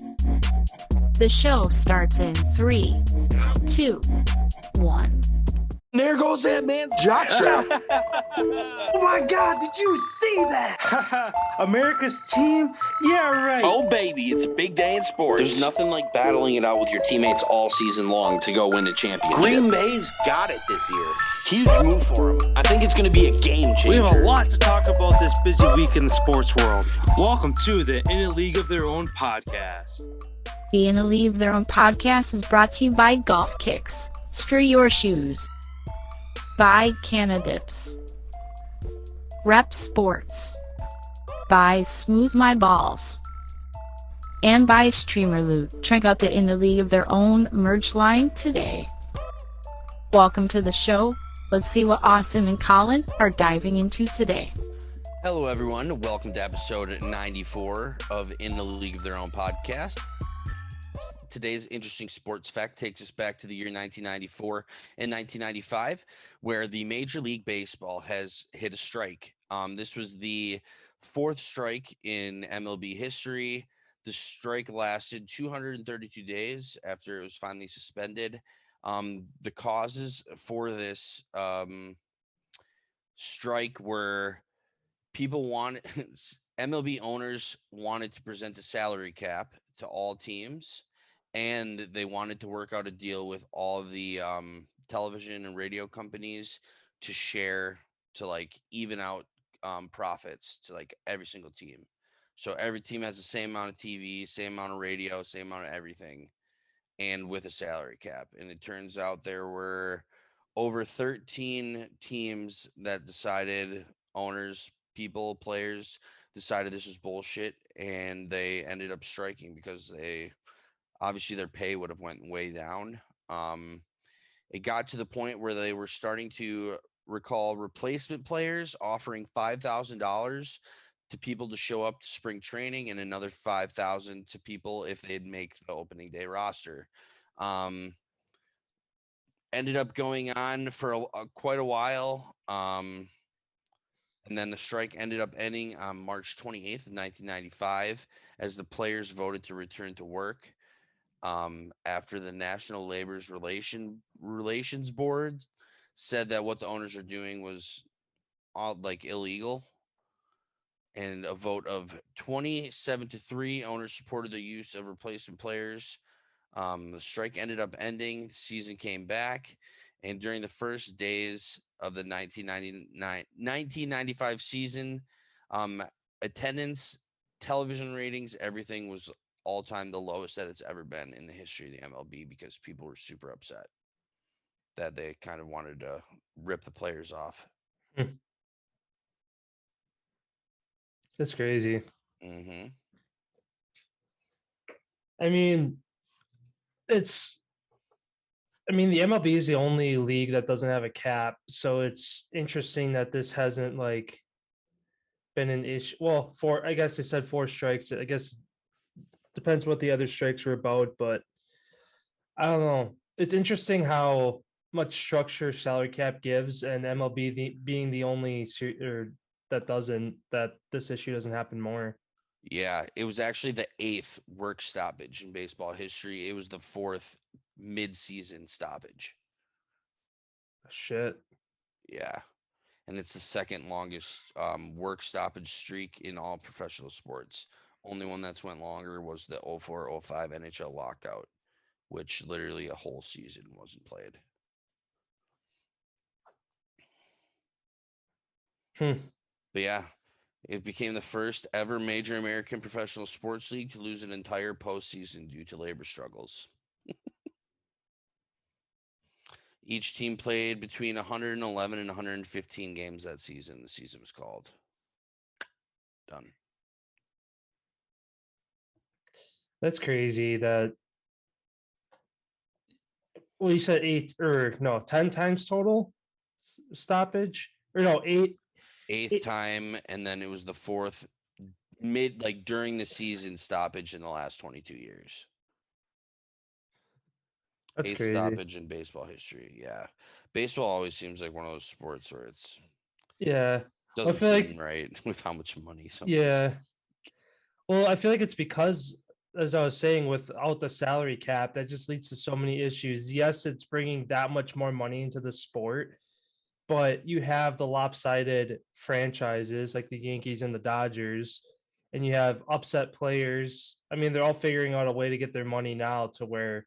The show starts in 3, 2, 1. There goes that man's jock strap. Oh my God, did you see that? America's team? Yeah, right. Oh, baby, it's a big day in sports. There's nothing like battling it out with your teammates all season long to go win a championship. Green Bay's got it this year. Huge move for them. I think it's going to be a game changer. We have a lot to talk about this busy week in the sports world. Welcome to the In a League of Their Own podcast. The In a League of Their Own podcast is brought to you by Golf Kicks. Screw your shoes. By Canadips. Rep Sports. By Smooth My Balls. And by Streamer Loot. Check out the In a League of Their Own merch line today. Welcome to the show. Let's see what Austin and Collin are diving into today. Hello, everyone. Welcome to episode 94 of In the League of Their Own podcast. Today's interesting sports fact takes us back to the year 1994 and 1995, where the Major League Baseball has hit a strike. This was the fourth strike in MLB history. The strike lasted 232 days after it was finally suspended. The causes for this strike were MLB owners wanted to present a salary cap to all teams, and they wanted to work out a deal with all the television and radio companies to share, to like even out profits to like every single team. So every team has the same amount of TV, same amount of radio, same amount of everything, and with a salary cap. And it turns out there were over 13 teams that decided, owners, people, players decided this was bullshit, and they ended up striking because obviously their pay would have went way down. It got to the point where they were starting to recall replacement players offering $5,000 to people to show up to spring training, and another $5,000 to people if they'd make the opening day roster. Ended up going on for quite a while. And then the strike ended up ending on March 28th of 1995 as the players voted to return to work. After the National Labor's Relations Board said that what the owners are doing was all like illegal, and a vote of 27-3, owners supported the use of replacement players. The strike ended up ending. The season came back, and during the first days of the 1995 season, attendance, television ratings, everything was all-time the lowest that it's ever been in the history of the MLB, because people were super upset that they kind of wanted to rip the players off. That's crazy. Mm-hmm. I mean, the MLB is the only league that doesn't have a cap, so it's interesting that this hasn't like been an issue. Well, I guess they said 4 strikes. I guess depends what the other strikes were about, but I don't know. It's interesting how much structure salary cap gives, and MLB being the only that this issue doesn't happen more. Yeah, it was actually the 8th work stoppage in baseball history. It was the 4th mid-season stoppage. Shit. Yeah, and it's the second longest work stoppage streak in all professional sports. Only one that's went longer was the 04-05 NHL lockout, which literally a whole season wasn't played. But yeah, it became the first ever major American professional sports league to lose an entire postseason due to labor struggles. Each team played between 111 and 115 games that season. The season was called. Done. That's crazy that. Well, you said 10 times total stoppage, or no, 8. Eighth time, and then it was the 4th during the season stoppage in the last 22 years. That's 8th crazy. stoppage in baseball history. Yeah, baseball always seems like one of those sports where doesn't seem right with how much money. Yeah. Well, I feel like it's because as I was saying, without the salary cap, that just leads to so many issues. Yes, it's bringing that much more money into the sport, but you have the lopsided franchises like the Yankees and the Dodgers, and you have upset players. I mean, they're all figuring out a way to get their money now to where,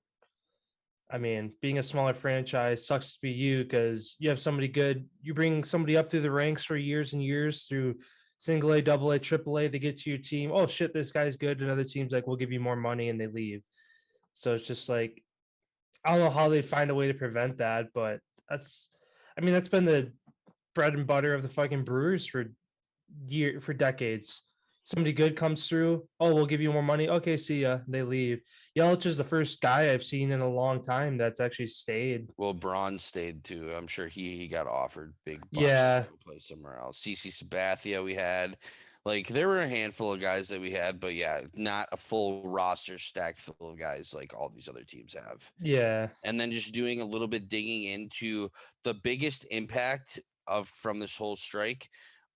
I mean, being a smaller franchise sucks to be you because you have somebody good. You bring somebody up through the ranks for years and years through single A, double A, triple A. They get to your team. Oh shit, this guy's good. Another team's like, we'll give you more money, and they leave. So it's just like I don't know how they find a way to prevent that, but that's, I mean, that's been the bread and butter of the fucking Brewers for decades. Somebody good comes through. Oh, we'll give you more money. Okay, see ya. They leave. Yelich is the first guy I've seen in a long time that's actually stayed. Well, Braun stayed too. I'm sure he got offered big bucks Yeah, to go play somewhere else. CC Sabathia, we had. Like, there were a handful of guys that we had, but yeah, not a full roster stacked full of guys like all these other teams have. yeah, And then just doing a little bit digging into the biggest impact of from this whole strike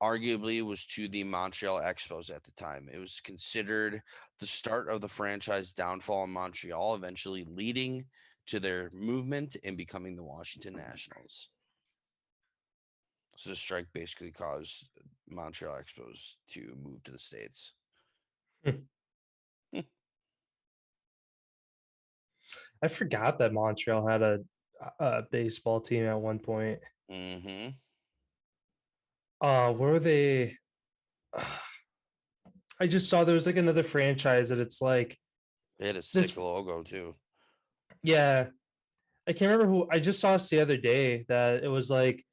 arguably was to the Montreal Expos at the time. It was considered the start of the franchise downfall in Montreal, eventually leading to their movement and becoming the Washington Nationals. So the strike basically caused Montreal Expos to move to the States. I forgot that Montreal had a baseball team at one point. Mm-hmm. Where were they? I just saw there was like another franchise that it's like They had a this. sick logo too. Yeah, I can't remember who. I just saw this the other day that it was like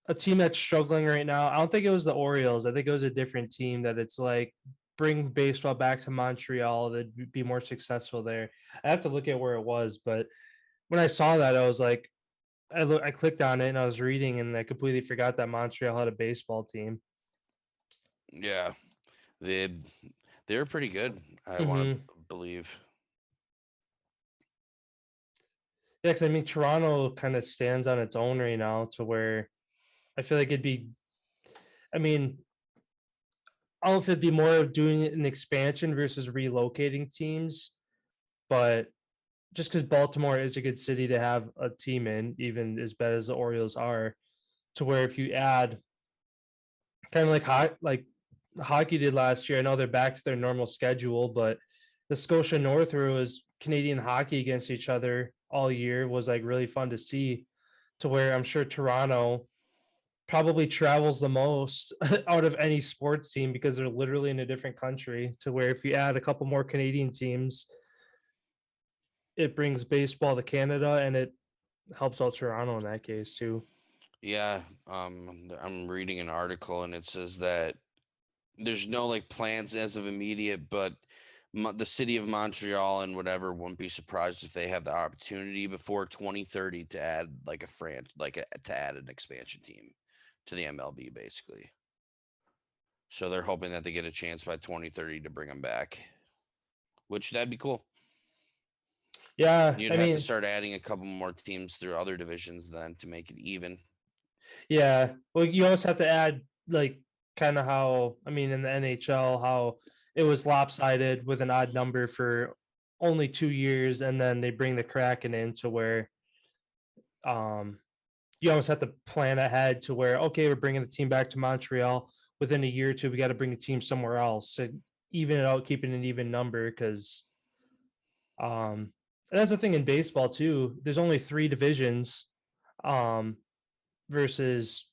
a team that's struggling right now. I don't think it was the Orioles. I think it was a different team that it's like bring baseball back to Montreal. That'd be more successful there. I have to look at where it was, but when I saw that, I was like, I clicked on it and I was reading, and I completely forgot that Montreal had a baseball team. Yeah. They they were pretty good, I want Mm-hmm. to believe. Yeah, because I mean, Toronto kind of stands on its own right now to where I feel like it'd be. I mean, I don't know if it'd be more of doing an expansion versus relocating teams, but just because Baltimore is a good city to have a team in, even as bad as the Orioles are, to where if you add kind of like hockey did last year, I know they're back to their normal schedule, but the Scotia North, where it was Canadian hockey against each other all year, was like really fun to see. To where I'm sure Toronto probably travels the most out of any sports team because they're literally in a different country. To where if you add a couple more Canadian teams, it brings baseball to Canada and it helps out Toronto in that case too. Yeah, I'm reading an article and it says that there's no like plans as of immediate, but the city of Montreal and whatever won't be surprised if they have the opportunity before 2030 to add like to add an expansion team to the MLB basically. So they're hoping that they get a chance by 2030 to bring them back, which that'd be cool. Yeah, You'd I have to mean, start adding a couple more teams through other divisions then to make it even. yeah. Well, you always have to add like kind of how I mean in the NHL how it was lopsided with an odd number for only 2 years, and then they bring the Kraken in to where um you almost have to plan ahead to where okay we're bringing the team back to Montreal within a year or two we got to bring the team somewhere else to even it out, keeping an even number because and that's the thing in baseball too. There's only three divisions um versus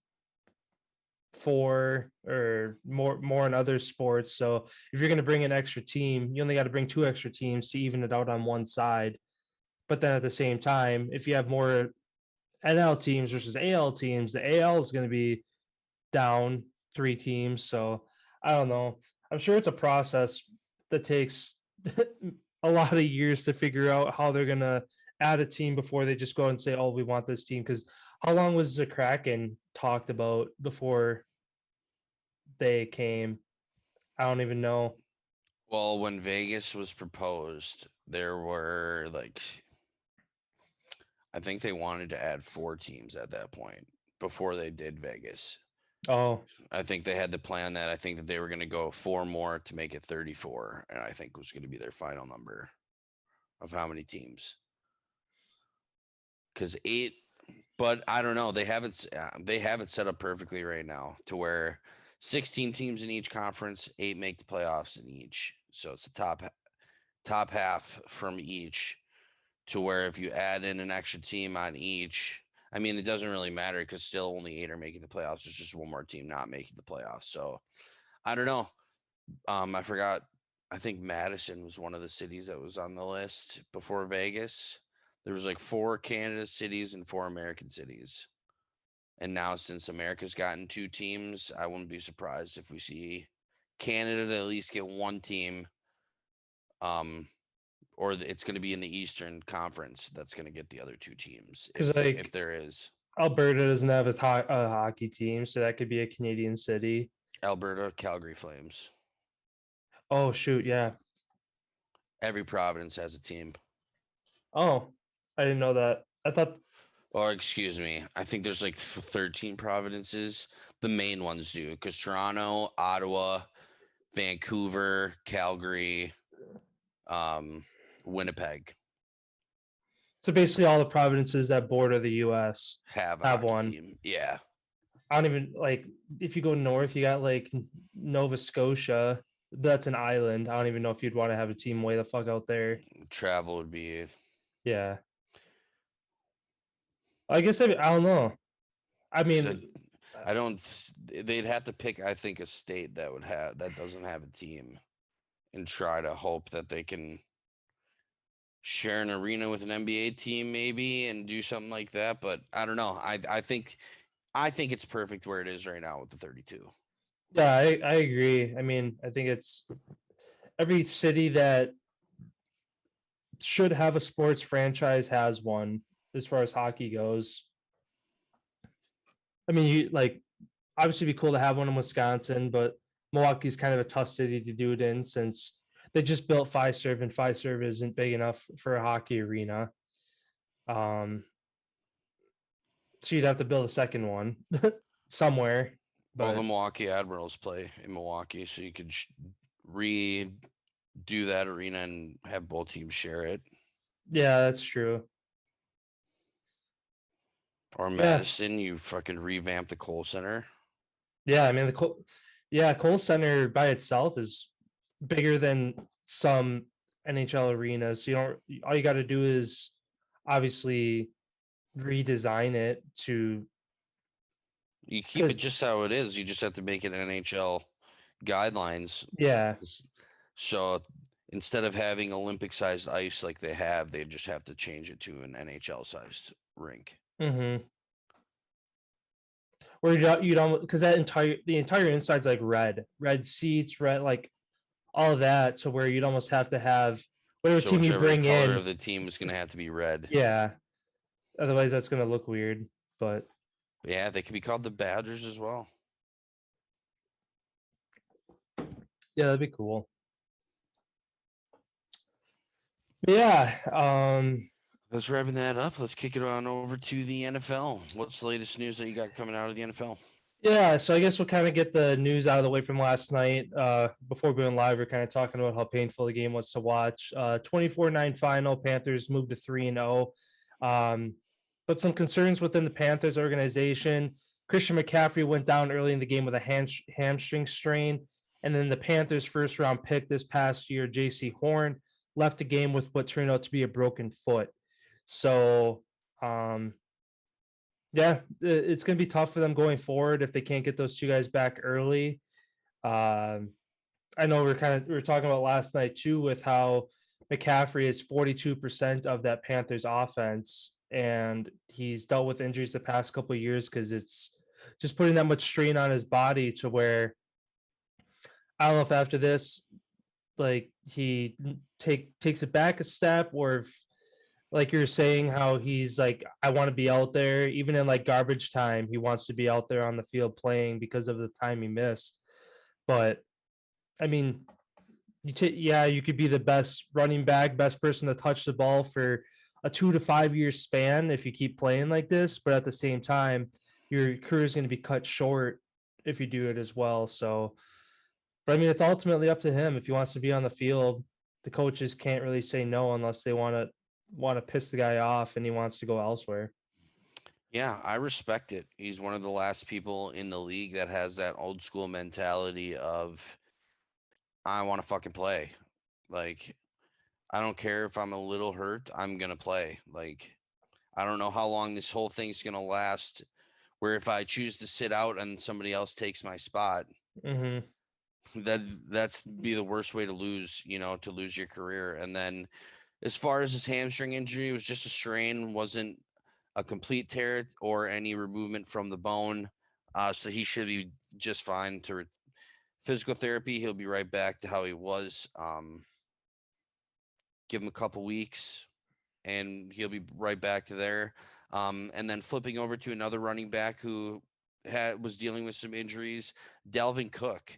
four or more in other sports. So if you're going to bring an extra team, you only got to bring two extra teams to even it out on one side. But then at the same time, if you have more NL teams versus AL teams, the AL is going to be down three teams. So I don't know. I'm sure it's a process that takes a lot of years to figure out how they're going to add a team before they just go and say, oh, we want this team. Because how long was the Kraken talked about before they came? I don't even know. Well, when Vegas was proposed, there were like I think they wanted to add 4 teams at that point before they did Vegas. Oh, I think they had to plan that. I think that they were going to go 4 more to make it 34, and I think was going to be their final number of how many teams. Because 8, but I don't know. They have it set up perfectly right now to where 16 teams in each conference, 8 make the playoffs in each. So it's the top half from each, to where if you add in an extra team on each, I mean, it doesn't really matter because still only 8 are making the playoffs. There's just one more team not making the playoffs. So I don't know. I forgot. I think Madison was one of the cities that was on the list before Vegas. There was like 4 Canada cities and 4 American cities. And now since America's gotten 2 teams, I wouldn't be surprised if we see Canada to at least get 1 team. Or it's going to be in the Eastern Conference that's going to get the other 2 teams. If there is. Alberta doesn't have a hockey team, so that could be a Canadian city. Alberta, Calgary Flames. Oh, shoot, yeah. Every province has a team. Oh, I didn't know that. I thought... Or excuse me, I think there's like 13 provinces. The main ones do, because Toronto, Ottawa, Vancouver, Calgary, Winnipeg. So basically all the provinces that border the U.S. have one team. Yeah. I don't even, like, if you go north, you got like Nova Scotia. That's an island. I don't even know if you'd want to have a team way the fuck out there. Travel would be... Yeah. I guess I don't know. I mean, they'd have to pick, I think, a state that doesn't have a team and try to hope that they can share an arena with an NBA team maybe and do something like that. But I don't know. I think it's perfect where it is right now with the 32. Yeah, I agree. I mean, I think it's every city that should have a sports franchise has one as far as hockey goes. I mean, you like obviously it'd be cool to have one in Wisconsin, but Milwaukee's kind of a tough city to do it in since they just built Fiserv and Fiserv isn't big enough for a hockey arena. So you'd have to build a second one somewhere. Well, the Milwaukee Admirals play in Milwaukee, so you could redo that arena and have both teams share it. Yeah, that's true. Or Madison, you fucking revamp the Kohl Center. Yeah, I mean Kohl Center by itself is bigger than some NHL arenas. All you got to do is obviously redesign it to. You keep it just how it is. You just have to make it NHL guidelines. Yeah. So instead of having Olympic-sized ice like they just have to change it to an NHL-sized rink. Mm-hmm. Where you don't, because the entire inside's like red seats, red, like all of that, to where you'd almost have to have whatever team you bring color in. Of the team is going to have to be red. Yeah. Otherwise, that's going to look weird. But yeah, they could be called the Badgers as well. Yeah, that'd be cool. Yeah. Let's wrapping that up. Let's kick it on over to the NFL. What's the latest news that you got coming out of the NFL? Yeah, so I guess we'll kind of get the news out of the way from last night. Before going live, we're kind of talking about how painful the game was to watch. 24-9 final. Panthers moved to 3-0. But some concerns within the Panthers organization. Christian McCaffrey went down early in the game with a hamstring strain. And then the Panthers' first-round pick this past year, J.C. Horn, left the game with what turned out to be a broken foot. So, yeah, it's going to be tough for them going forward if they can't get those two guys back early. I know we were talking about last night too, with how McCaffrey is 42% of that Panthers offense, and he's dealt with injuries the past couple of years because it's just putting that much strain on his body to where I don't know if after this, like, he takes it back a step, or if, like you're saying, how he's like, I want to be out there, even in like garbage time, he wants to be out there on the field playing because of the time he missed. But I mean, you could be the best running back, best person to touch the ball for a 2 to 5 year span if you keep playing like this. But at the same time, your career is going to be cut short if you do it as well. So, but I mean, it's ultimately up to him. If he wants to be on the field, the coaches can't really say no unless they want to piss the guy off and he wants to go elsewhere. Yeah, I respect it. He's one of the last people in the league that has that old school mentality of I want to fucking play. Like, I don't care if I'm a little hurt, I'm gonna play. Like, I don't know how long this whole thing's gonna last. Where if I choose to sit out and somebody else takes my spot, Hmm. that's be the worst way to lose, to lose your career. And then as far as his hamstring injury, it was just a strain, wasn't a complete tear or any removement from the bone. So he should be just fine to physical therapy. He'll be right back to how he was. Give him a couple weeks and he'll be right back to there. And then flipping over to another running back who was dealing with some injuries, Dalvin Cook.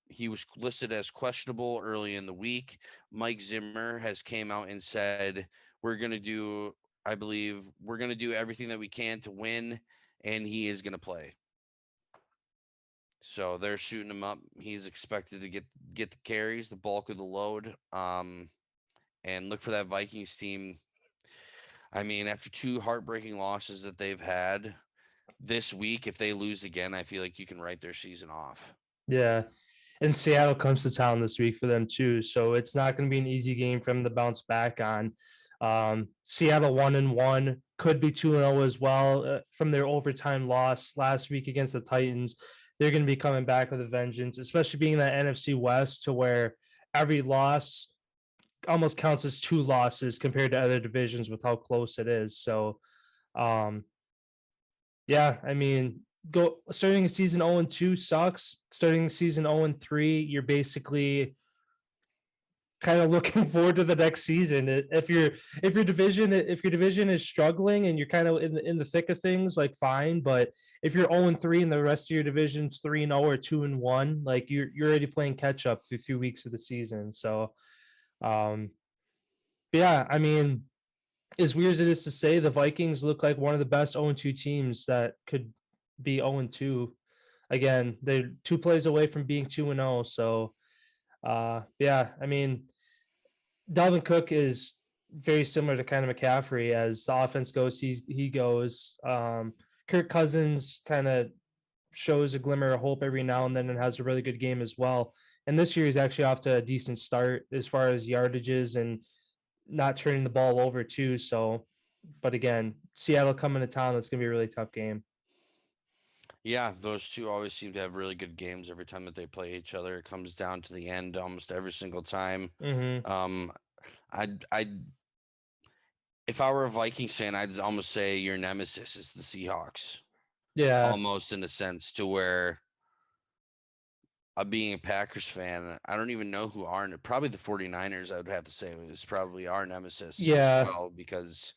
He was listed as questionable early in the week. Mike Zimmer has came out and said, we're going to do, I believe, we're going to do everything that we can to win, and he is going to play. So they're shooting him up. He's expected to get the carries, the bulk of the load, and look for that Vikings team. I mean, after two heartbreaking losses that they've had this week, if they lose again, I feel like you can write their season off. Yeah. And Seattle comes to town this week for them too. So it's not going to be an easy game for them to bounce back on. Seattle 1-1, could be 2-0 as well from their overtime loss last week against the Titans. They're going to be coming back with a vengeance, especially being in that NFC West, to where every loss almost counts as two losses compared to other divisions with how close it is. So, um, yeah, I mean, go starting a season 0-2 sucks. Starting the season 0-3, you're basically kind of looking forward to the next season. If your division is struggling and you're kind of in the thick of things, like fine. But if you're 0-3 and the rest of your division's 3-0 or 2-1, like you're already playing catch up through 2 weeks of the season. So, um, yeah, I mean, as weird as it is to say, the Vikings look like one of the best 0-2 teams that could be 0-2. Again, they're 2 plays away from being 2-0. So, yeah, I mean, Dalvin Cook is very similar to kind of McCaffrey as the offense goes. He goes. Kirk Cousins kind of shows a glimmer of hope every now and then and has a really good game as well. And this year he's actually off to a decent start as far as yardages and not turning the ball over too. So, but again, Seattle coming to town, that's gonna be a really tough game. Yeah, those two always seem to have really good games every time that they play each other. It comes down to the end almost every single time. Mm-hmm. I if I were a Vikings fan, I'd almost say your nemesis is the Seahawks. Yeah. Almost in a sense to where being a Packers fan, I don't even know who are probably the 49ers, I would have to say is probably our nemesis Yeah. as well, because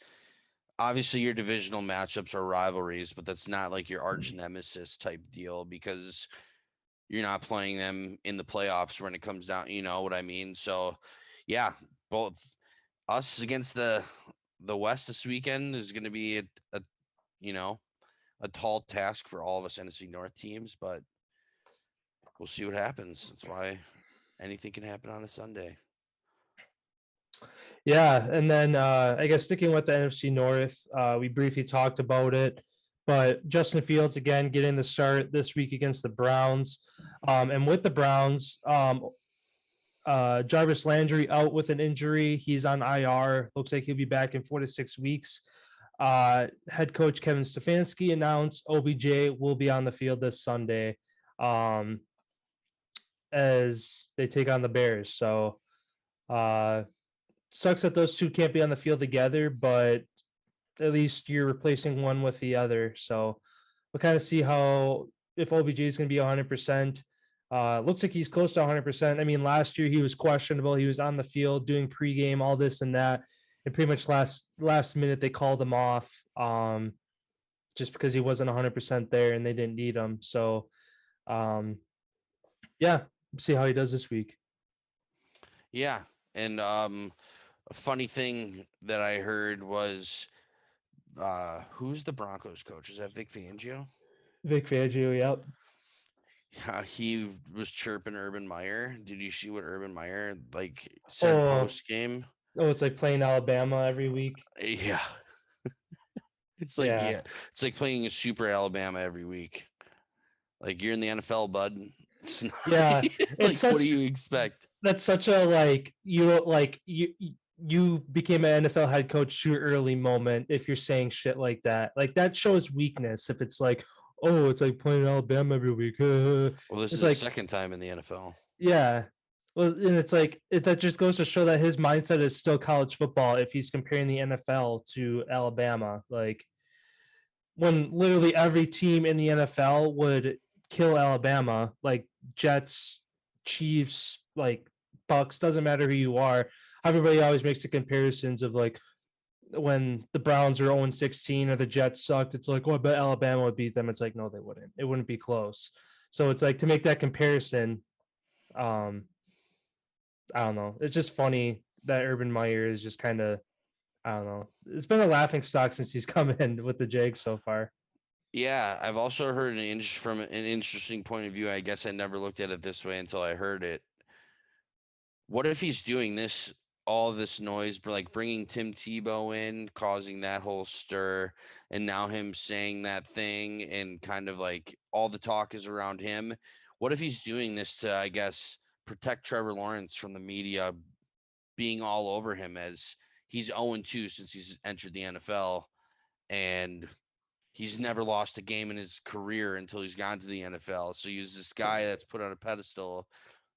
obviously your divisional matchups are rivalries, but that's not like your arch nemesis type deal because you're not playing them in the playoffs when it comes down, you know what I mean? So yeah, both us against the West this weekend is going to be a you know a tall task for all of us NFC North teams, but we'll see what happens. That's why anything can happen on a Sunday. Yeah, and then I guess sticking with the NFC North, we briefly talked about it, but Justin Fields again getting the start this week against the Browns, and with the Browns, Jarvis Landry out with an injury. He's on IR. Looks like he'll be back in 4 to 6 weeks. Head coach Kevin Stefanski announced OBJ will be on the field this Sunday, as they take on the Bears. So. Sucks that those two can't be on the field together, but at least you're replacing one with the other. So we'll kind of see how if OBJ is going to be 100%. Looks like he's close to 100%. I mean, last year he was questionable. He was on the field doing pregame, all this and that, and pretty much last minute they called him off just because he wasn't 100% there and they didn't need him. So, yeah, see how he does this week. Yeah, and a funny thing that I heard was who's the Broncos coach? Is that Vic Fangio? Vic Fangio, yep. He was chirping Urban Meyer. Did you see what Urban Meyer said Oh, post game? oh, it's like playing Alabama every week. Yeah, it's like Yeah, yeah, it's like playing a Super Alabama every week. Like you're in the NFL, bud. It's not, yeah. It's like what do such you expect? that's such a you became an NFL head coach too early moment if you're saying shit like that. Like that shows weakness. If it's like, oh, it's like playing Alabama every week. Well, this is It's the like, second time in the NFL. yeah. Well, and it's like that just goes to show that his mindset is still college football. If he's comparing the NFL to Alabama, like when literally every team in the NFL would kill Alabama, like Jets, Chiefs, like Bucks, doesn't matter who you are. Everybody always makes the comparisons of like when the Browns are 0-16 or the Jets sucked. It's like, oh, I bet Alabama would beat them. It's like, no, they wouldn't. It wouldn't be close. So it's like to make that comparison. Um, I don't know. It's just funny that Urban Meyer is just kind of, I don't know. It's been a laughing stock since he's come in with the Jags so far. Yeah, I've also heard from an interesting point of view. I guess I never looked at it this way until I heard it. What if he's doing this, all this noise, like bringing Tim Tebow in, causing that whole stir, and now him saying that thing, and kind of like all the talk is around him? What if he's doing this to, I guess, protect Trevor Lawrence from the media being all over him, as he's 0-2 since he's entered the NFL, and he's never lost a game in his career until he's gone to the NFL. So he's this guy that's put on a pedestal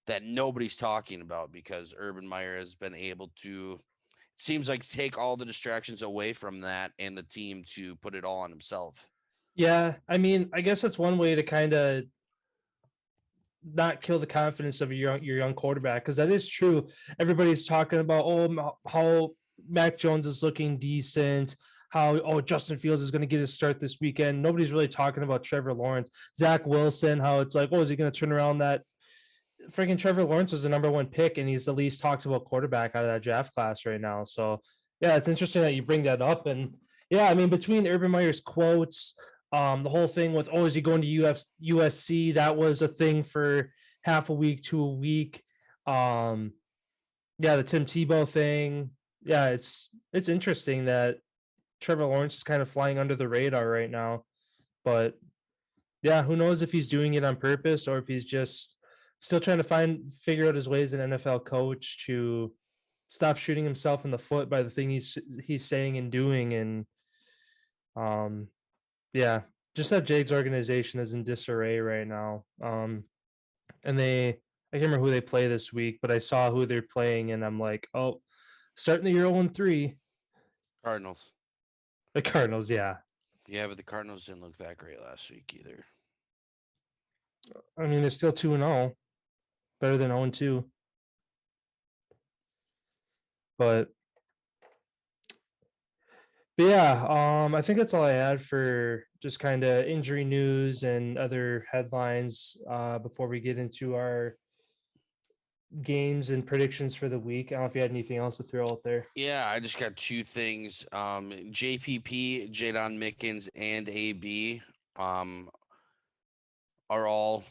that nobody's talking about because Urban Meyer has been able to, it seems like, take all the distractions away from that and the team to put it all on himself. Yeah, I mean, I guess that's one way to kind of not kill the confidence of your young quarterback because that is true. Everybody's talking about how Mac Jones is looking decent, how Justin Fields is going to get his start this weekend. Nobody's really talking about Trevor Lawrence, Zach Wilson. How it's like, oh, is he going to turn around that? Freaking Trevor Lawrence was the number one pick, and he's the least talked about quarterback out of that draft class right now. So yeah, it's interesting that you bring that up. And yeah, I mean, between Urban Meyer's quotes, the whole thing with is he going to USC? That was a thing for half a week to a week. Um, yeah, the Tim Tebow thing. Yeah, it's interesting that Trevor Lawrence is kind of flying under the radar right now. But yeah, who knows if he's doing it on purpose or if he's just still trying to figure out his way as an NFL coach to stop shooting himself in the foot by the thing he's saying and doing. And yeah, just that Jags organization is in disarray right now. And I can't remember who they play this week, but I saw who they're playing, and I'm like, oh, starting the year 0-3. Cardinals. The Cardinals, yeah. Yeah, but the Cardinals didn't look that great last week either. I mean, they're still 2-0, better than 0-2. But yeah, I think that's all I had for just kind of injury news and other headlines before we get into our games and predictions for the week. I don't know if you had anything else to throw out there. Yeah, I just got two things. JPP, Jadon Mickens, and AB are all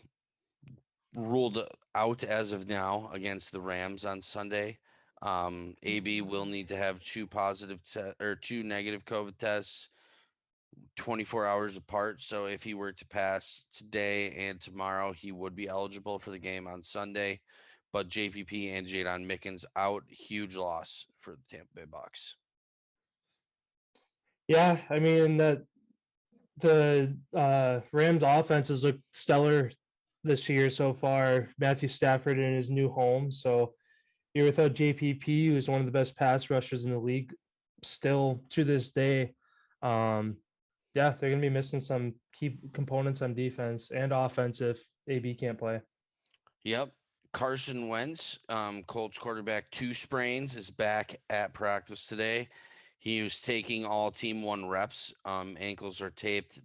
ruled out as of now against the Rams on Sunday. AB will need to have two negative COVID tests 24 hours apart. So if he were to pass today and tomorrow, he would be eligible for the game on Sunday. But JPP and Jadon Mickens out, huge loss for the Tampa Bay Bucks. Yeah, I mean the Rams offenses look stellar this year so far. Matthew Stafford in his new home, so you're without JPP, who's one of the best pass rushers in the league, still to this day. Yeah, they're gonna be missing some key components on defense and offense if AB can't play. Yep. Carson Wentz, Colts quarterback, 2 sprains, is back at practice today. He was taking all team 1 reps. Ankles are taped.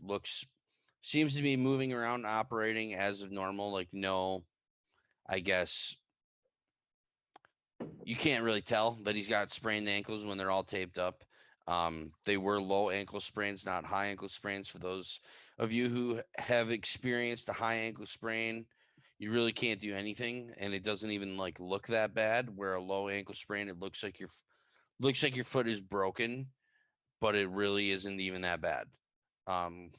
Seems to be moving around, operating as of normal. Like, no, I guess you can't really tell that he's got sprained ankles when they're all taped up. They were low ankle sprains, not high ankle sprains, for those of you who have experienced a high ankle sprain, you really can't do anything, and it doesn't even like look that bad. Where a low ankle sprain, it looks like your foot is broken, but it really isn't even that bad. Um,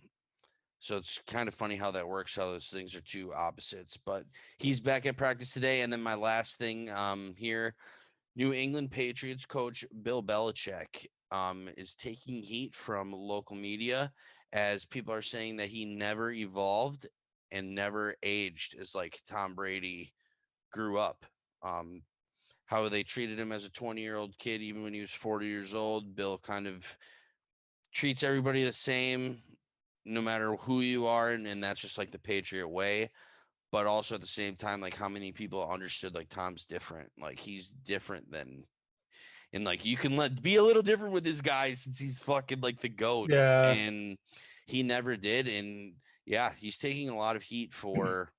so it's kind of funny how that works, how those things are two opposites. But he's back at practice today. And then my last thing here, New England Patriots coach Bill Belichick is taking heat from local media as people are saying that he never evolved and never aged as like Tom Brady grew up. How they treated him as a 20-year-old kid, even when he was 40 years old. Bill kind of treats everybody the same, no matter who you are, and that's just like the Patriot way. But also at the same time, like how many people understood like Tom's different, like he's different than, and like you can be a little different with this guy since he's fucking like the GOAT, Yeah. and he never did. And yeah, he's taking a lot of heat for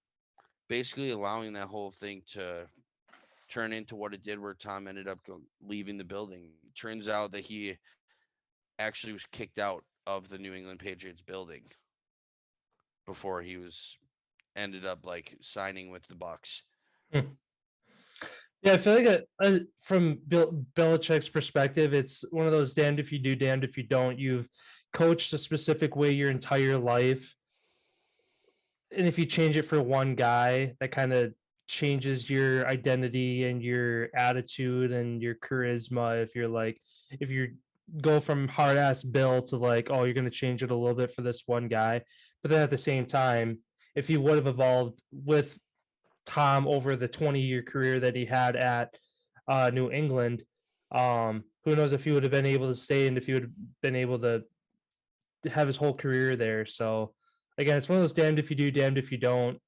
basically allowing that whole thing to turn into what it did, where Tom ended up leaving the building. Turns out that he actually was kicked out of the New England Patriots building before he was ended up like signing with the Bucks. Yeah, I feel like from Bill Belichick's perspective, it's one of those damned if you do, damned if you don't. You've coached a specific way your entire life, and if you change it for one guy, that kind of changes your identity and your attitude and your charisma. If you go from hard ass Bill to like, oh, you're going to change it a little bit for this one guy, but then at the same time, if he would have evolved with Tom over the 20-year career that he had at New England, who knows if he would have been able to stay and if he would have been able to have his whole career there. So again, it's one of those damned if you do, damned if you don't.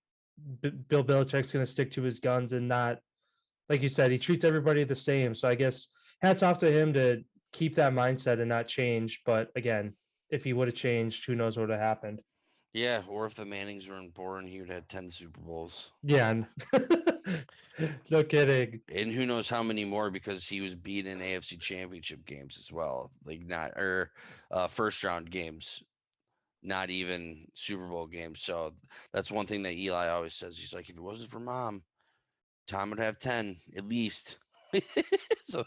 Bill Belichick's going to stick to his guns and not, like you said, he treats everybody the same. So I guess hats off to him to keep that mindset and not change. But again, if he would have changed, who knows what would have happened? Yeah, or if the Mannings weren't born, he would have 10 Super Bowls. Yeah. No kidding. And who knows how many more, because he was beat in AFC Championship games as well. Like first round games, not even Super Bowl games. So that's one thing that Eli always says. He's like, if it wasn't for Mom, Tom would have 10 at least. So,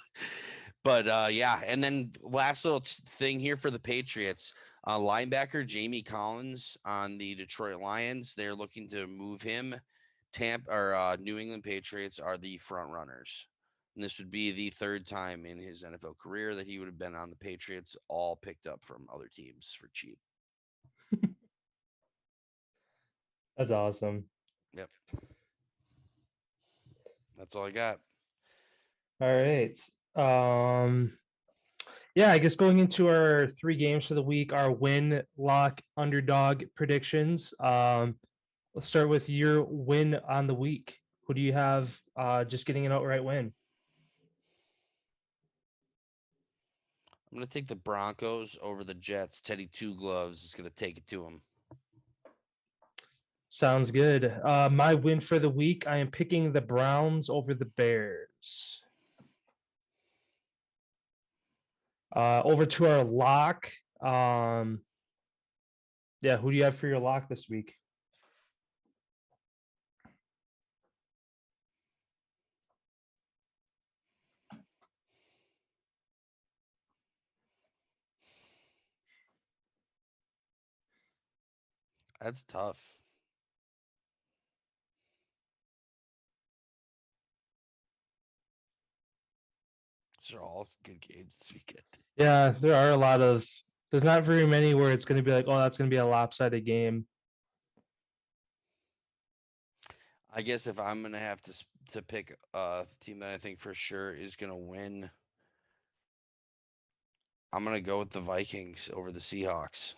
but yeah. And then last little thing here for the Patriots, linebacker Jamie Collins on the Detroit Lions. They're looking to move him. New England Patriots are the front runners. And this would be the third time in his NFL career that he would have been on the Patriots, all picked up from other teams for cheap. That's awesome. Yep. That's all I got. All right. Yeah, I guess going into our 3 games for the week, our win, lock, underdog predictions. Let's start with your win on the week. Who do you have just getting an outright win? I'm going to take the Broncos over the Jets. Teddy Two Gloves is going to take it to him. Sounds good. My win for the week, I am picking the Browns over the Bears. Over to our lock. Yeah, who do you have for your lock this week? That's tough. These are all good games this weekend. Yeah, there are a lot of. There's not very many where it's going to be like, oh, that's going to be a lopsided game. I guess if I'm going to have to pick a team that I think for sure is going to win, I'm going to go with the Vikings over the Seahawks.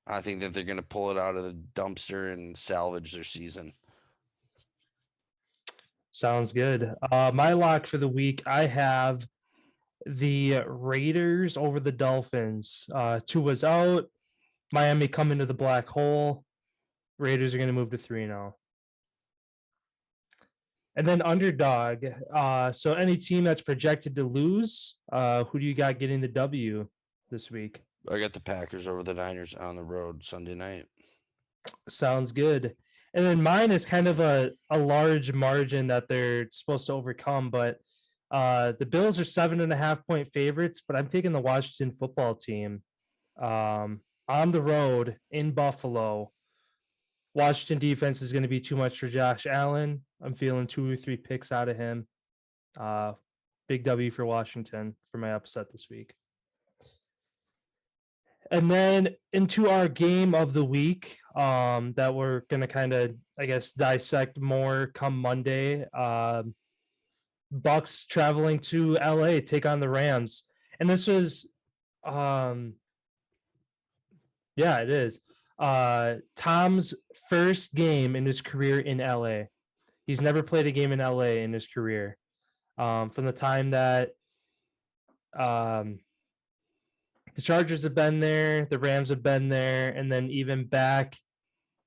I think that they're going to pull it out of the dumpster and salvage their season. Sounds good. My lock for the week, I have the Raiders over the Dolphins. Tua's out. Miami coming to the black hole. Raiders are going to move to 3-0. And then underdog. So any team that's projected to lose, who do you got getting the W this week? I got the Packers over the Niners on the road Sunday night. Sounds good. And then mine is kind of a large margin that they're supposed to overcome, but the Bills are 7.5-point favorites, but I'm taking the Washington football team on the road in Buffalo. Washington defense is going to be too much for Josh Allen. I'm feeling 2 or 3 picks out of him. Big W for Washington for my upset this week. And then into our game of the week that we're going to kind of, I guess, dissect more come Monday. Bucks traveling to LA, take on the Rams. And this was, yeah, it is. Tom's first game in his career in LA. He's never played a game in LA in his career. From the time that the Chargers have been there, the Rams have been there, and then even back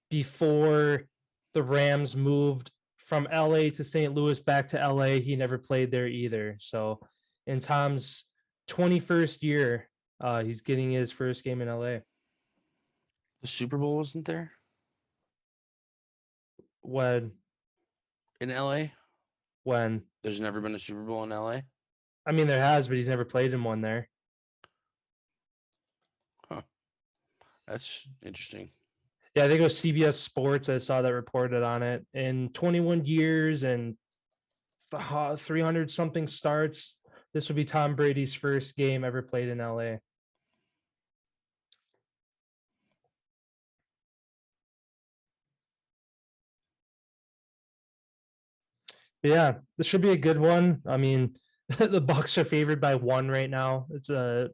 before the Rams moved from LA to St. Louis back to LA, he never played there either. So in Tom's 21st year, he's getting his first game in LA. The Super Bowl wasn't there When in LA? When? There's never been a Super Bowl in LA? I mean, there has, but he's never played in one there. Huh. That's interesting. Yeah, I think it was CBS Sports. I saw that reported on it. In 21 years and 300 something starts, this would be Tom Brady's first game ever played in LA. But yeah, this should be a good one. I mean, the Bucks are favored by 1 right now. It's a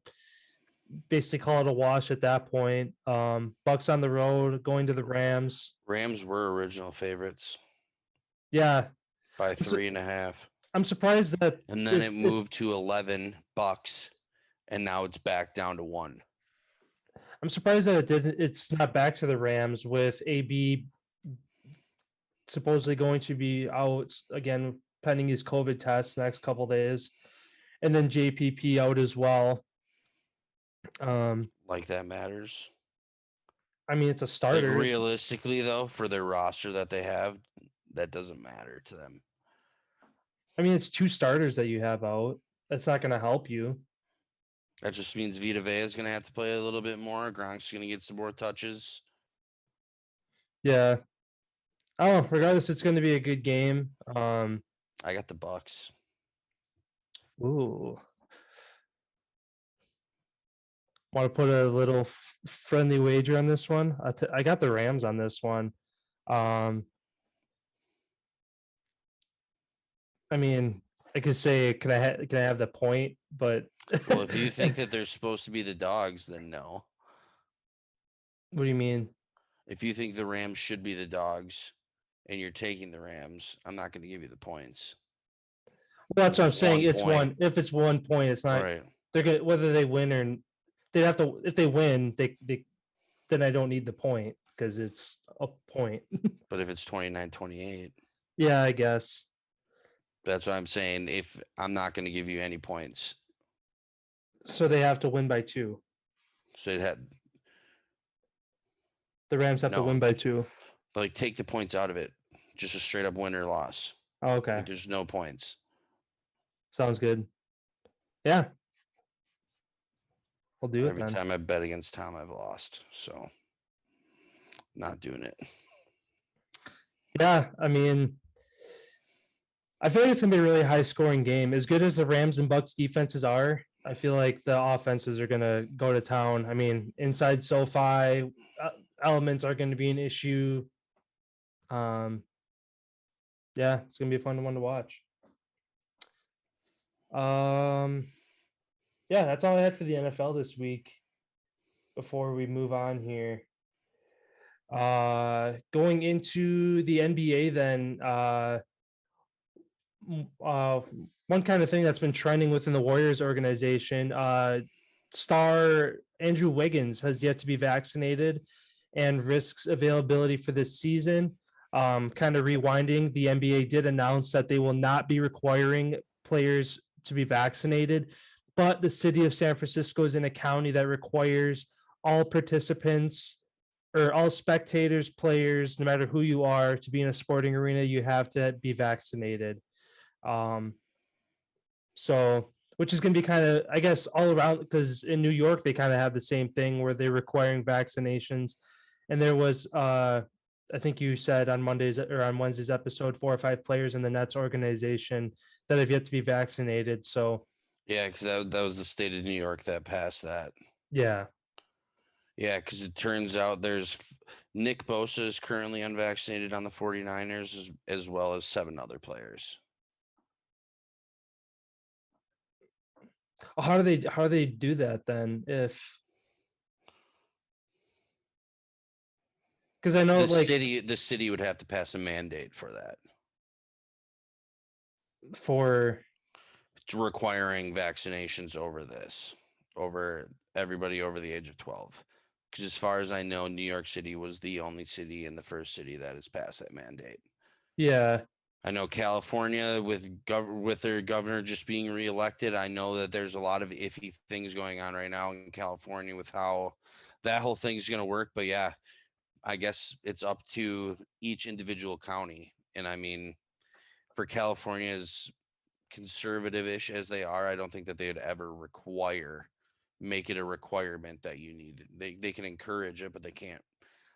basically call it a wash at that point. Bucks on the road, going to the Rams. Rams were original favorites. Yeah. By 3.5. I'm surprised that. And then it moved to 11 Bucks, and now it's back down to 1. I'm surprised that it didn't. It's not back to the Rams with AB supposedly going to be out again pending his COVID test the next couple days, and then JPP out as well. Like that matters. I mean, it's a starter. Like realistically, though, for their roster that they have, that doesn't matter to them. I mean, it's 2 starters that you have out. That's not going to help you. That just means Vita Vea is going to have to play a little bit more. Gronk's going to get some more touches. Yeah. Oh, regardless, it's going to be a good game. I got the Bucks. Ooh. Want to put a little friendly wager on this one? I got the Rams on this one. I mean, I could say, can I have the point? But well, if you think that they're supposed to be the dogs, then no. What do you mean? If you think the Rams should be the dogs, and you're taking the Rams, I'm not going to give you the points. Well, that's what I'm saying. It's point. 1. If it's 1 point, it's not. Right. They're gonna, whether they win or they have to. If they win, they then I don't need the point because it's a point. But if it's 29-28, yeah, I guess. That's what I'm saying. If I'm not going to give you any points, so they have to win by 2. So it had the Rams have to win by 2. Like take the points out of it, just a straight up win or loss. Oh, okay. Like, there's no points. Sounds good. Yeah. I'll do it Every time I bet against Tom, I've lost. So not doing it. Yeah, I mean, I feel like it's going to be a really high scoring game. As good as the Rams and Bucks defenses are, I feel like the offenses are going to go to town. I mean, inside SoFi, elements are going to be an issue. Yeah, it's going to be a fun one to watch. Yeah, that's all I had for the NFL this week. Before we move on here, going into the NBA, then one kind of thing that's been trending within the Warriors organization, star Andrew Wiggins has yet to be vaccinated and risks availability for this season. Kind of rewinding, the NBA did announce that they will not be requiring players to be vaccinated but the city of San Francisco is in a county that requires all participants or all spectators, players, no matter who you are, to be in a sporting arena, you have to be vaccinated. Um, so, which is going to be kind of, I guess, all around, because in New York, they kind of have the same thing where they're requiring vaccinations. And there was, I think you said on Monday's or on Wednesday's episode, 4 or 5 players in the Nets organization that have yet to be vaccinated. So, Yeah, because that was the state of New York that passed that. yeah. Yeah, because it turns out Nick Bosa is currently unvaccinated on the 49ers as well as 7 other players. How do they do that then? Because I know the city would have to pass a mandate for that. For requiring vaccinations over everybody over the age of 12. Because as far as I know, New York City was the only city and the first city that has passed that mandate. Yeah. I know California with their governor just being reelected. I know that there's a lot of iffy things going on right now in California with how that whole thing's going to work. But yeah, I guess it's up to each individual county. And I mean, for California, as conservative-ish as they are, I don't think that they would ever make it a requirement that you need. They can encourage it, but they can't.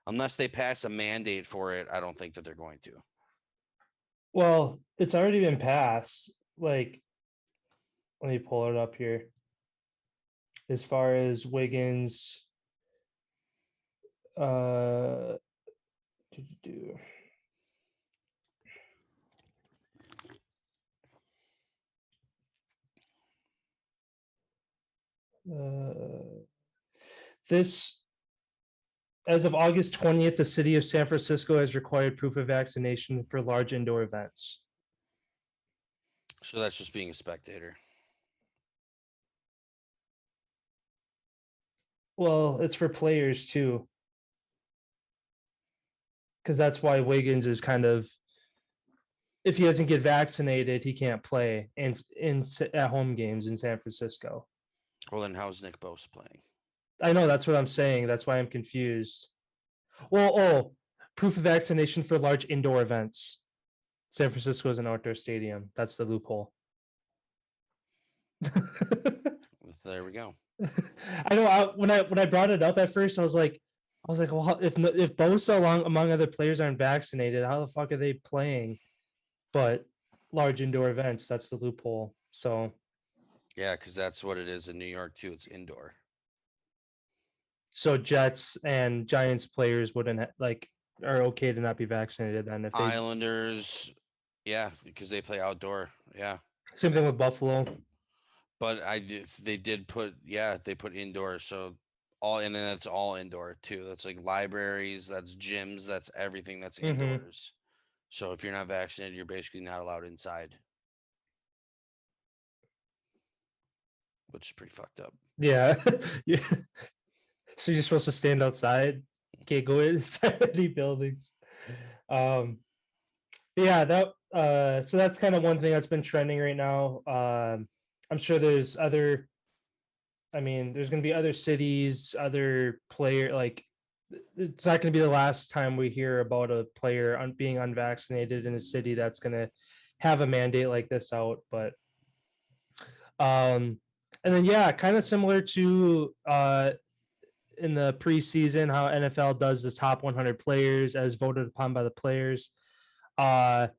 Unless they pass a mandate for it, I don't think that they're going to. Well, it's already been passed. Like, let me pull it up here. As far as Wiggins, this, as of August 20th, the city of San Francisco has required proof of vaccination for large indoor events. So that's just being a spectator. Well, it's for players too. Because that's why Wiggins is kind of, if he doesn't get vaccinated, he can't play at home games in San Francisco. Well, then how's Nick Bosa playing? I know, that's what I'm saying. That's why I'm confused. Well, proof of vaccination for large indoor events. San Francisco is an outdoor stadium. That's the loophole. There we go. I know. When I brought it up at first, I was like, well, if Bosa among other players aren't vaccinated, how the fuck are they playing? But large indoor events, that's the loophole. So yeah, because that's what it is in New York too. It's indoor. So Jets and Giants players are okay to not be vaccinated then. If Islanders, yeah, because they play outdoor. Yeah. Same thing with Buffalo. But they put indoor. So and then that's all indoor too. That's like libraries, that's gyms, that's everything that's indoors. So if you're not vaccinated, you're basically not allowed inside. Which is pretty fucked up. Yeah. Yeah. So you're supposed to stand outside. Can't go inside any buildings. So that's kind of one thing that's been trending right now. I'm sure there's going to be other cities, other player, like it's not going to be the last time we hear about a player being unvaccinated in a city that's going to have a mandate like this out. But and then kind of similar to in the preseason, how NFL does the top 100 players as voted upon by the players. The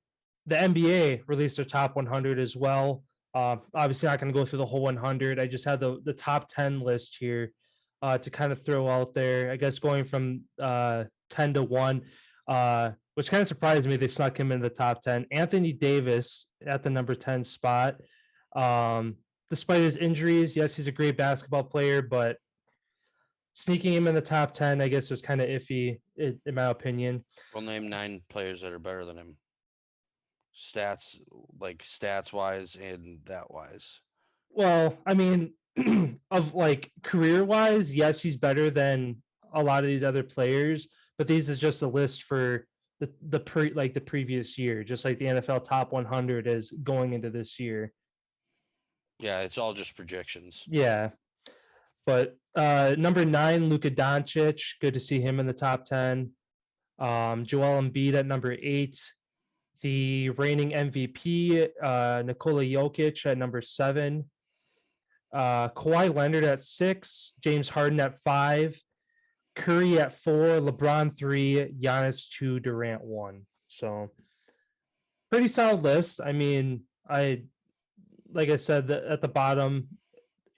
NBA released their top 100 as well. Obviously, not going to go through the whole 100. I just had the top 10 list here to kind of throw out there. I guess going from 10 to 1, which kind of surprised me. They snuck him into the top 10. Anthony Davis at the number 10 spot. Despite his injuries, yes, he's a great basketball player, but sneaking him in the top 10, I guess, was kind of iffy, in my opinion. We'll name 9 players that are better than him. Stats wise and that wise. Well, I mean, of like career wise, yes, he's better than a lot of these other players, but these is just a list for the previous year, just like the NFL top 100 is going into this year. Yeah, it's all just projections. Yeah. But number 9, Luka Doncic. Good to see him in the top 10. Joel Embiid at number 8. The reigning MVP, Nikola Jokic at number 7. Kawhi Leonard at 6. James Harden at 5. Curry at 4. LeBron 3. Giannis 2. Durant 1. So pretty solid list. I mean, like I said, at the bottom,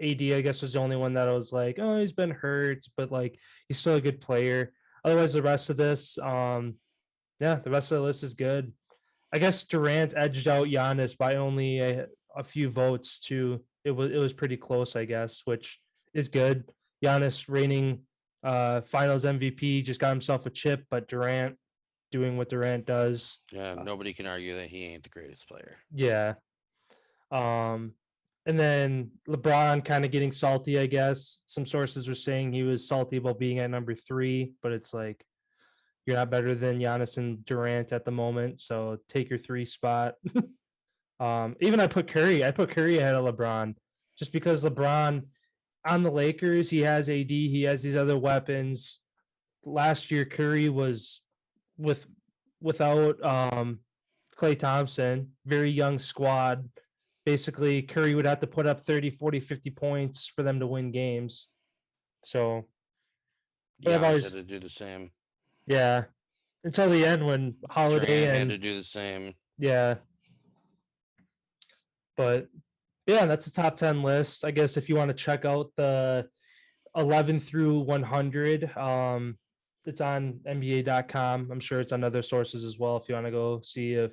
AD, I guess, was the only one that I was like, oh, he's been hurt, but like he's still a good player. Otherwise, the rest of this, yeah, the rest of the list is good. I guess Durant edged out Giannis by only a few votes too. It was pretty close, I guess, which is good. Giannis reigning Finals MVP just got himself a chip, but Durant doing what Durant does. Yeah, nobody can argue that he ain't the greatest player. Yeah. And then LeBron kind of getting salty, I guess. Some sources were saying he was salty about being at number 3, but it's like you're not better than Giannis and Durant at the moment, so take your 3 spot. Even I put Curry ahead of LeBron just because LeBron on the Lakers, he has AD, he has these other weapons. Last year, Curry was without Klay Thompson, very young squad. Basically, Curry would have to put up 30, 40, 50 points for them to win games. So, Yeah, I always, had to do the same. yeah, until the end when Holiday Durant and had to do the same. yeah, but yeah, that's a top 10 list. I guess if you want to check out the 11 through 100, it's on NBA.com. I'm sure it's on other sources as well if you want to go see if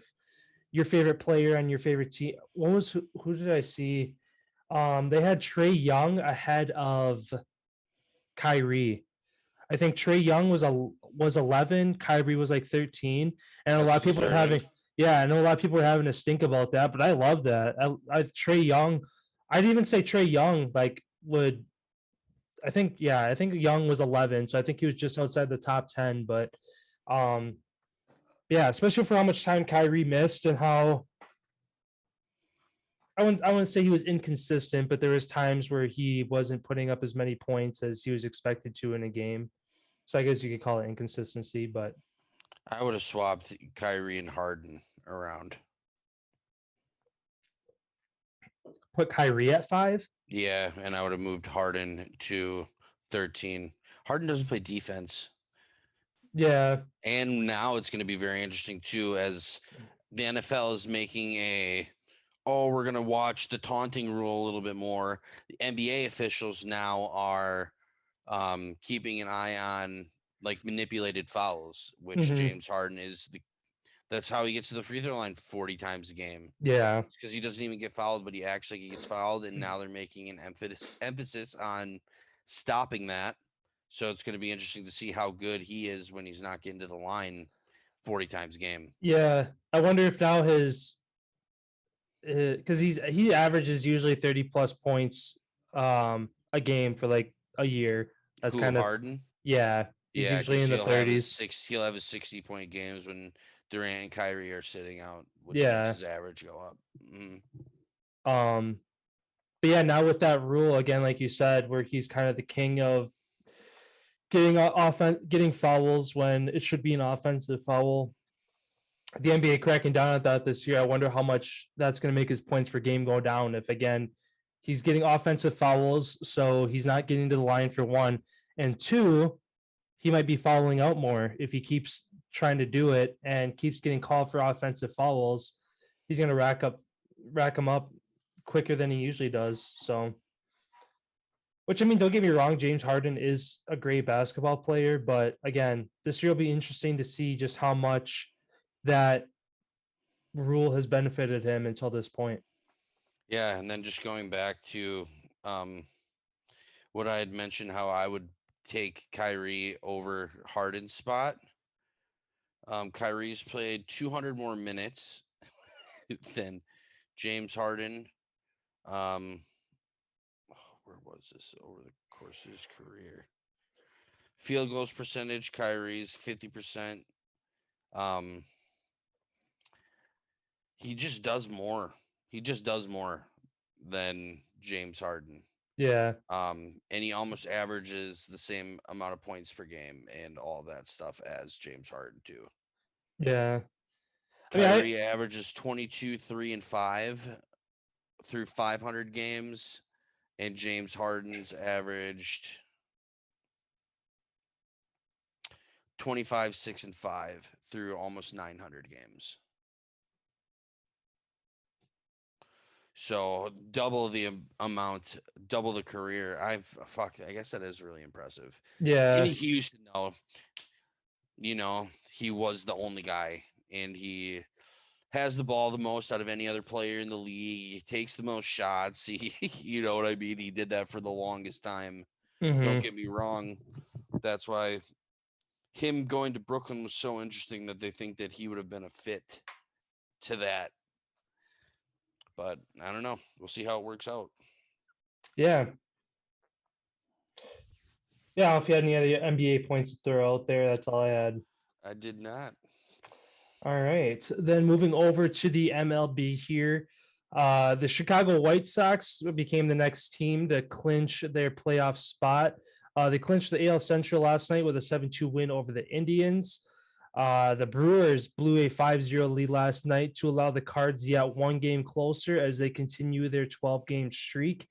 your favorite player on your favorite team. Who did I see? They had Trey Young ahead of Kyrie. I think Trey Young was 11, Kyrie was like 13, and a lot of people are having I know a lot of people are having a stink about that, but I love that. Trey Young, I'd even say Trey Young like would I think Young was 11, so I think he was just outside the top 10, but um yeah, especially for how much time Kyrie missed and how I wouldn't say he was inconsistent, but there was times where he wasn't putting up as many points as he was expected to in a game. So I guess you could call it inconsistency, but I would have swapped Kyrie and Harden around. put Kyrie at 5. Yeah, and I would have moved Harden to 13. Harden doesn't play defense. Yeah. And now it's going to be very interesting too, as the NFL is making we're going to watch the taunting rule a little bit more. The NBA officials now are keeping an eye on like manipulated fouls, which James Harden that's how he gets to the free throw line 40 times a game. Yeah. Because he doesn't even get fouled, but he actually gets fouled. And now they're making an emphasis on stopping that. So it's going to be interesting to see how good he is when he's not getting to the line 40 times a game. Yeah. I wonder if now because he averages usually 30 plus points a game for like a year. That's kind of Harden. Yeah. He's usually in the 30s. He'll have his 60-point games when Durant and Kyrie are sitting out, which Yeah. makes his average go up. But yeah, now with that rule again, like you said, where he's kind of the king of getting fouls when it should be an offensive foul. The NBA cracking down at that this year. I wonder how much that's going to make his points per game go down. If again, he's getting offensive fouls, so he's not getting to the line for 1, and 2, he might be fouling out more if he keeps trying to do it and keeps getting called for offensive fouls. He's going to rack them up quicker than he usually does. So, which I mean, don't get me wrong, James Harden is a great basketball player, but again, this year will be interesting to see just how much that rule has benefited him until this point. Yeah, and then just going back to what I had mentioned, how I would take Kyrie over Harden's spot. Kyrie's played 200 more minutes than James Harden. Where was this over the course of his career? Field goals percentage, Kyrie's 50%. He just does more. than James Harden. Yeah. And he almost averages the same amount of points per game and all that stuff as James Harden too. Yeah. Kyrie averages 22, 3, and 5 through 500 games, and James Harden's averaged 25, 6, and 5 through almost 900 games. So double the amount, double the career. I guess that is really impressive. Yeah. In Houston, though, he was the only guy, and he has the ball the most out of any other player in the league. He takes the most shots. You know what I mean? He did that for the longest time. Don't get me wrong. That's why him going to Brooklyn was so interesting, that they think that he would have been a fit to that. But I don't know. We'll see how it works out. Yeah. Yeah. If you had any other NBA points to throw out there, that's all I had. I did not. All right. Then moving over to the MLB here. The Chicago White Sox became the next team to clinch their playoff spot. They clinched the AL Central last night with a 7-2 win over the Indians. The Brewers blew a 5-0 lead last night to allow the Cards yet one game closer as they continue their 12-game streak.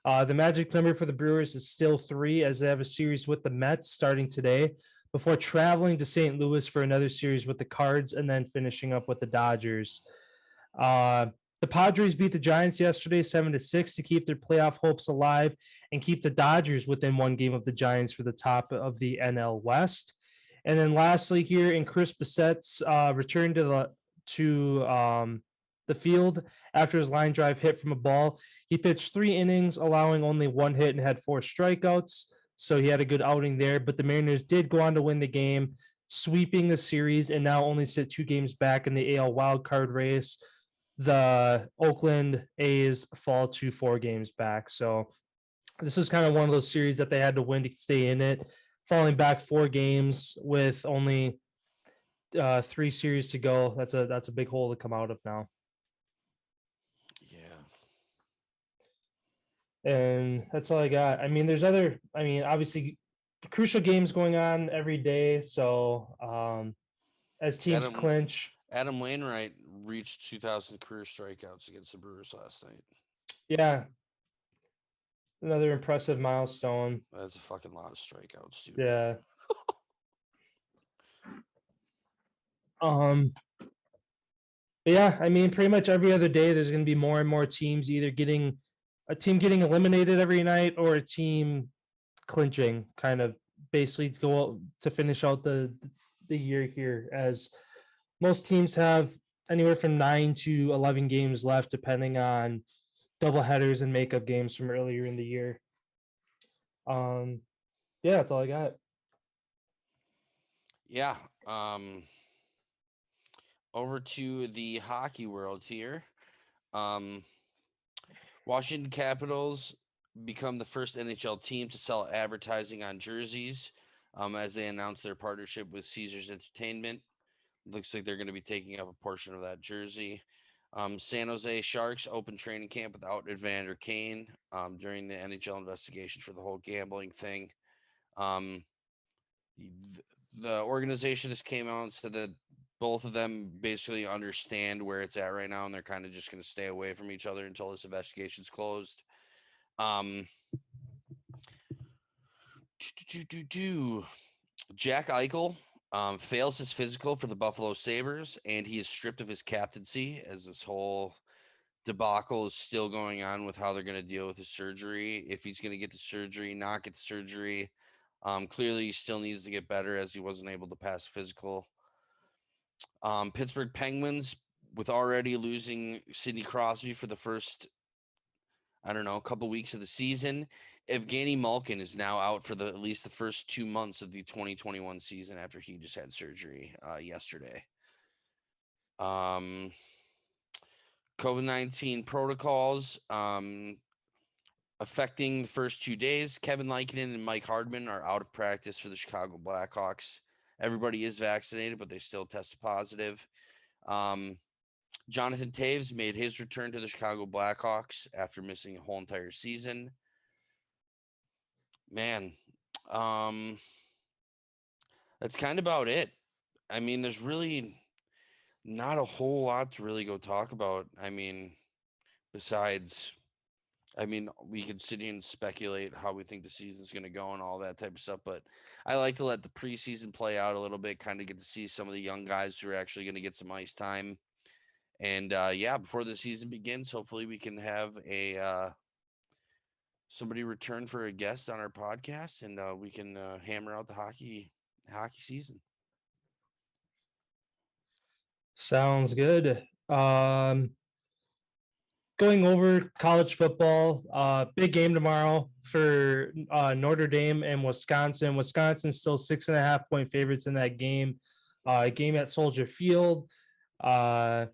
The magic number for the Brewers is still 3, as they have a series with the Mets starting today, before traveling to St. Louis for another series with the Cards and then finishing up with the Dodgers. The Padres beat the Giants yesterday 7-6 to keep their playoff hopes alive and keep the Dodgers within one game of the Giants for the top of the NL West. And then lastly here, in Chris Bassett's return to the field after his line drive hit from a ball, he pitched 3 innings, allowing only 1 hit and had 4 strikeouts. So he had a good outing there. But the Mariners did go on to win the game, sweeping the series, and now only sit 2 games back in the AL wildcard race. The Oakland A's fall to 4 games back. So this was kind of one of those series that they had to win to stay in it, falling back 4 games with only 3 series to go. That's a big hole to come out of now. Yeah. And that's all I got. Obviously crucial games going on every day. So as teams clinch. Adam Wainwright reached 2,000 career strikeouts against the Brewers last night. Yeah. Another impressive milestone. That's a fucking lot of strikeouts, dude. Yeah. Yeah, pretty much every other day there's going to be more and more teams either getting eliminated every night or a team clinching, kind of basically go to finish out the year here, as most teams have anywhere from 9 to 11 games left, depending on double headers and makeup games from earlier in the year. Yeah, that's all I got. Yeah. Over to the hockey world here. Washington Capitals become the first NHL team to sell advertising on jerseys, as they announced their partnership with Caesars Entertainment. Looks like they're going to be taking up a portion of that jersey. San Jose Sharks open training camp without Evander Kane during the NHL investigation for the whole gambling thing. The organization just came out and said that both of them basically understand where it's at right now, and they're kind of just going to stay away from each other until this investigation's closed. Jack Eichel fails his physical for the Buffalo Sabres, and he is stripped of his captaincy, as this whole debacle is still going on with how they're going to deal with his surgery, if he's going to get the surgery, not get the surgery. Clearly he still needs to get better, as he wasn't able to pass physical. Pittsburgh Penguins, with already losing Sidney Crosby for the first, couple weeks of the season. Evgeny Malkin is now out for at least the first 2 months of the 2021 season after he just had surgery yesterday. COVID-19 protocols affecting the first 2 days. Kevin Lankinen and Mike Hardman are out of practice for the Chicago Blackhawks. Everybody is vaccinated, but they still tested positive. Jonathan Taves made his return to the Chicago Blackhawks after missing a whole entire season. Man, that's kind of about it. I mean, there's really not a whole lot to really go talk about. I mean, besides, we could sit here and speculate how we think the season's going to go and all that type of stuff, but I like to let the preseason play out a little bit, kind of get to see some of the young guys who are actually going to get some ice time. And before the season begins, hopefully we can have somebody return for a guest on our podcast, and we can hammer out the hockey season. Sounds good. Going over college football, big game tomorrow for Notre Dame and Wisconsin. Wisconsin's still 6.5-point favorites in that game. Game at Soldier Field. That's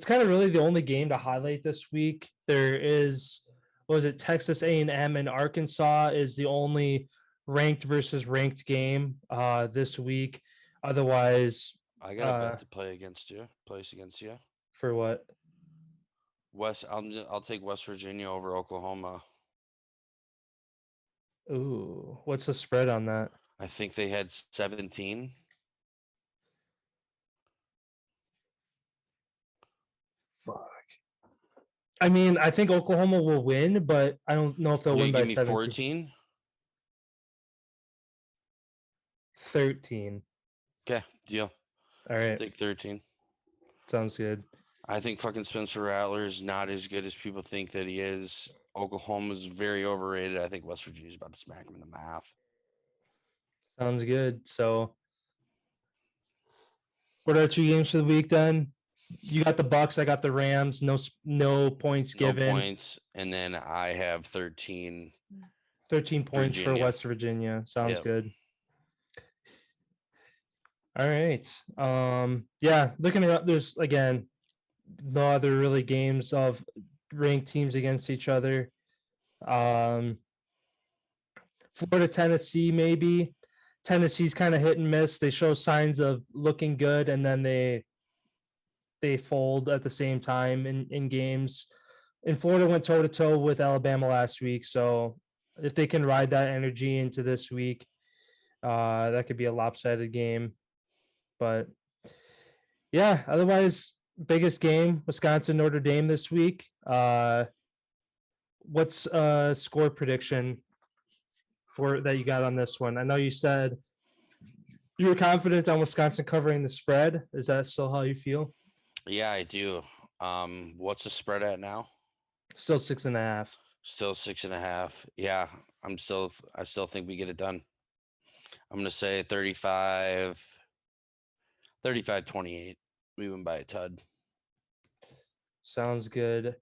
kind of really the only game to highlight this week. There is, Texas A&M and Arkansas is the only ranked versus ranked game this week. Otherwise, I got a bet to place against you. For what? I'll take West Virginia over Oklahoma. Ooh, what's the spread on that? I think they had 17. Fuck. I mean, I think Oklahoma will win, but I don't know if they'll win by 17. 14? 13. Okay, deal. All right. Take 13. Sounds good. I think fucking Spencer Rattler is not as good as people think that he is. Oklahoma's very overrated. I think West Virginia's about to smack him in the mouth. Sounds good. So, what are 2 games for the week then? You got the Bucks. I got the Rams. No points given. No points, and then I have 13. 13 points for West Virginia. Sounds good. All right. Looking at there's again no other really games of ranked teams against each other. Florida, Tennessee, maybe. Tennessee's kind of hit and miss. They show signs of looking good, and then they fold at the same time in games. And Florida went toe-to-toe with Alabama last week, so if they can ride that energy into this week, that could be a lopsided game. But yeah, otherwise, biggest game, Wisconsin, Notre Dame this week. What's score prediction for that you got on this one? I know you said you were confident on Wisconsin covering the spread. Is that still how you feel? Yeah, I do. What's the spread at now? Still 6.5. Still 6.5. Yeah, I still think we get it done. I'm gonna say 35-28. We win by a tud. Sounds good.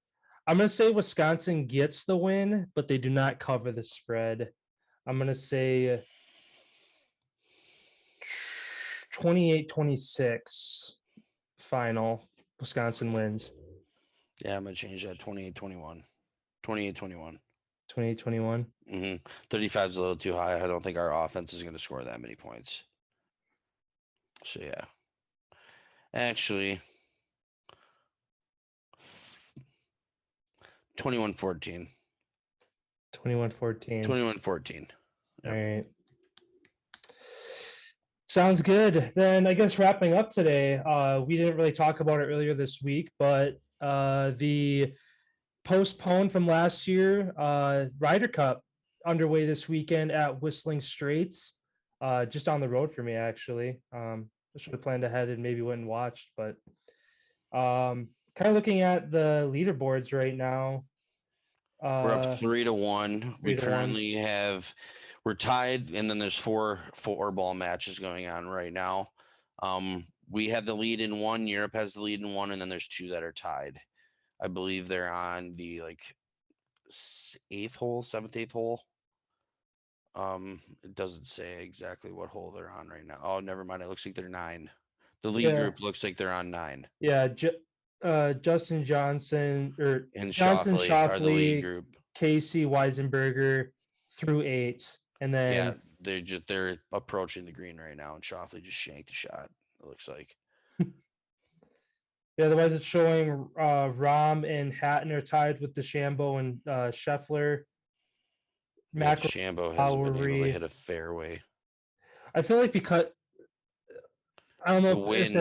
I'm going to say Wisconsin gets the win, but they do not cover the spread. I'm going to say 28-26 final. Wisconsin wins. Yeah, I'm going to change that 28-21. 28-21. 28-21. 35 is a little too high. I don't think our offense is going to score that many points. So, yeah. Actually, 21-14. 21-14. 21-14. Yep. All right. Sounds good. Then I guess wrapping up today, we didn't really talk about it earlier this week, but the postponed from last year Ryder Cup underway this weekend at Whistling Straits, just on the road for me, actually. I should have planned ahead and maybe went and watched, but kind of looking at the leaderboards right now. We're up 3-1. We're tied, and then there's four ball matches going on right now. We have the lead in one. Europe has the lead in one, and then there's 2 that are tied. I believe they're on the 7th, 8th hole. It doesn't say exactly what hole they're on right now. Oh, never mind. It looks like they're 9. The lead group looks like they're on 9. Yeah, Justin Johnson and Shoffley are the lead group. Casey Weisenberger through 8, and then they're approaching the green right now, and Shoffley just shanked the shot. It looks like. Yeah, otherwise it's showing Rom and Hatton are tied with DeChambeau and Scheffler. Yeah, DeChambeau hasn't been able to hit a fairway. I feel like because I don't The know if wind.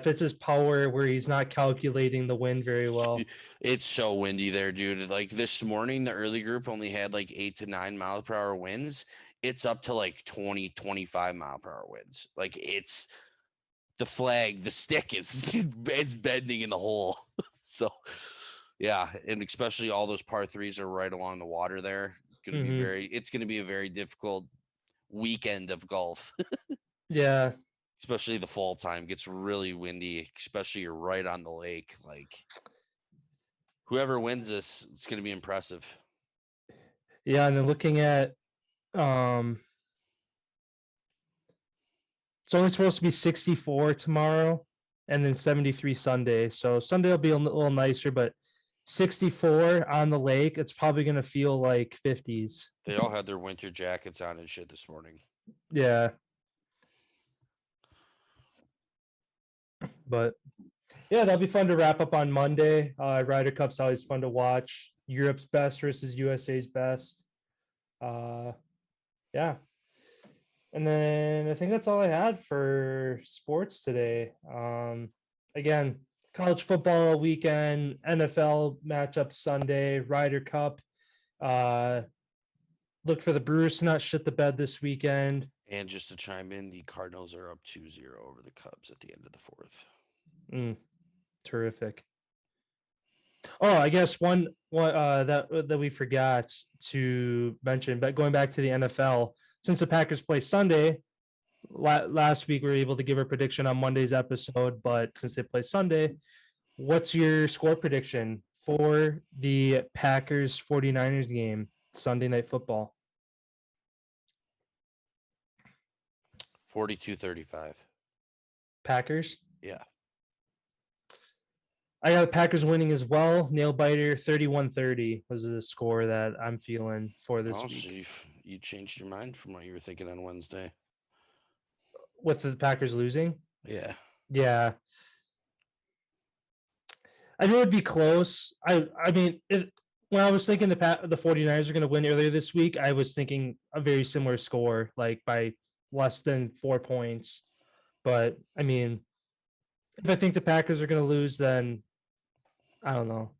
it's just power where he's not calculating the wind very well. It's so windy there, dude. Like this morning, the early group only had like 8 to 9 mile per hour winds. It's up to like 20, 25 mile per hour winds. Like it's the flag, the stick is it's bending in the hole. So yeah, and especially all those par threes are right along the water there. It's gonna be a very difficult weekend of golf. Yeah. Especially the fall time gets really windy, especially you're right on the lake. Like whoever wins this, it's going to be impressive. Yeah, and then looking at it's only supposed to be 64 tomorrow and then 73 Sunday. So Sunday will be a little nicer, but 64 on the lake, it's probably going to feel like 50s. They all had their winter jackets on and shit this morning. Yeah. But yeah, that'll be fun to wrap up on Monday. Ryder Cup's always fun to watch. Europe's best versus USA's best. Yeah. And then I think that's all I had for sports today. Again, college football weekend, NFL matchup Sunday, Ryder Cup. Look for the Brewers to not shit the bed this weekend. And just to chime in, the Cardinals are up 2-0 over the Cubs at the end of the fourth. Terrific. Oh, I guess one that we forgot to mention, but going back to the NFL, since the Packers play Sunday, last week we were able to give a prediction on Monday's episode, but since they play Sunday, what's your score prediction for the Packers 49ers game, Sunday Night Football? 42-35. Packers? Yeah. I got Packers winning as well. Nail biter 31-30 was the score that I'm feeling for this week. So you changed your mind from what you were thinking on Wednesday. With the Packers losing? Yeah. Yeah. I knew it'd be close. I mean, when I was thinking the 49ers are going to win earlier this week, I was thinking a very similar score, like by less than 4 points. But I mean, if I think the Packers are going to lose, then I don't know.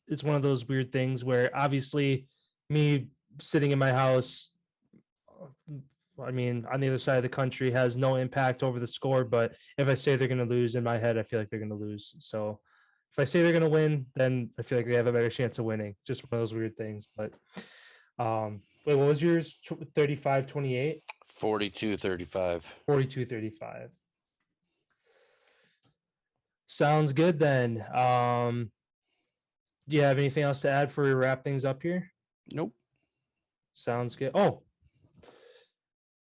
It's one of those weird things where obviously me sitting in my house, I mean, on the other side of the country has no impact over the score. But if I say they're going to lose, in my head, I feel like they're going to lose. So if I say they're going to win, then I feel like they have a better chance of winning. Just one of those weird things. But wait, what was yours? 35-28? 42-35. 42-35. Sounds good then. Do you have anything else to add before we wrap things up here? Nope. Sounds good. Oh,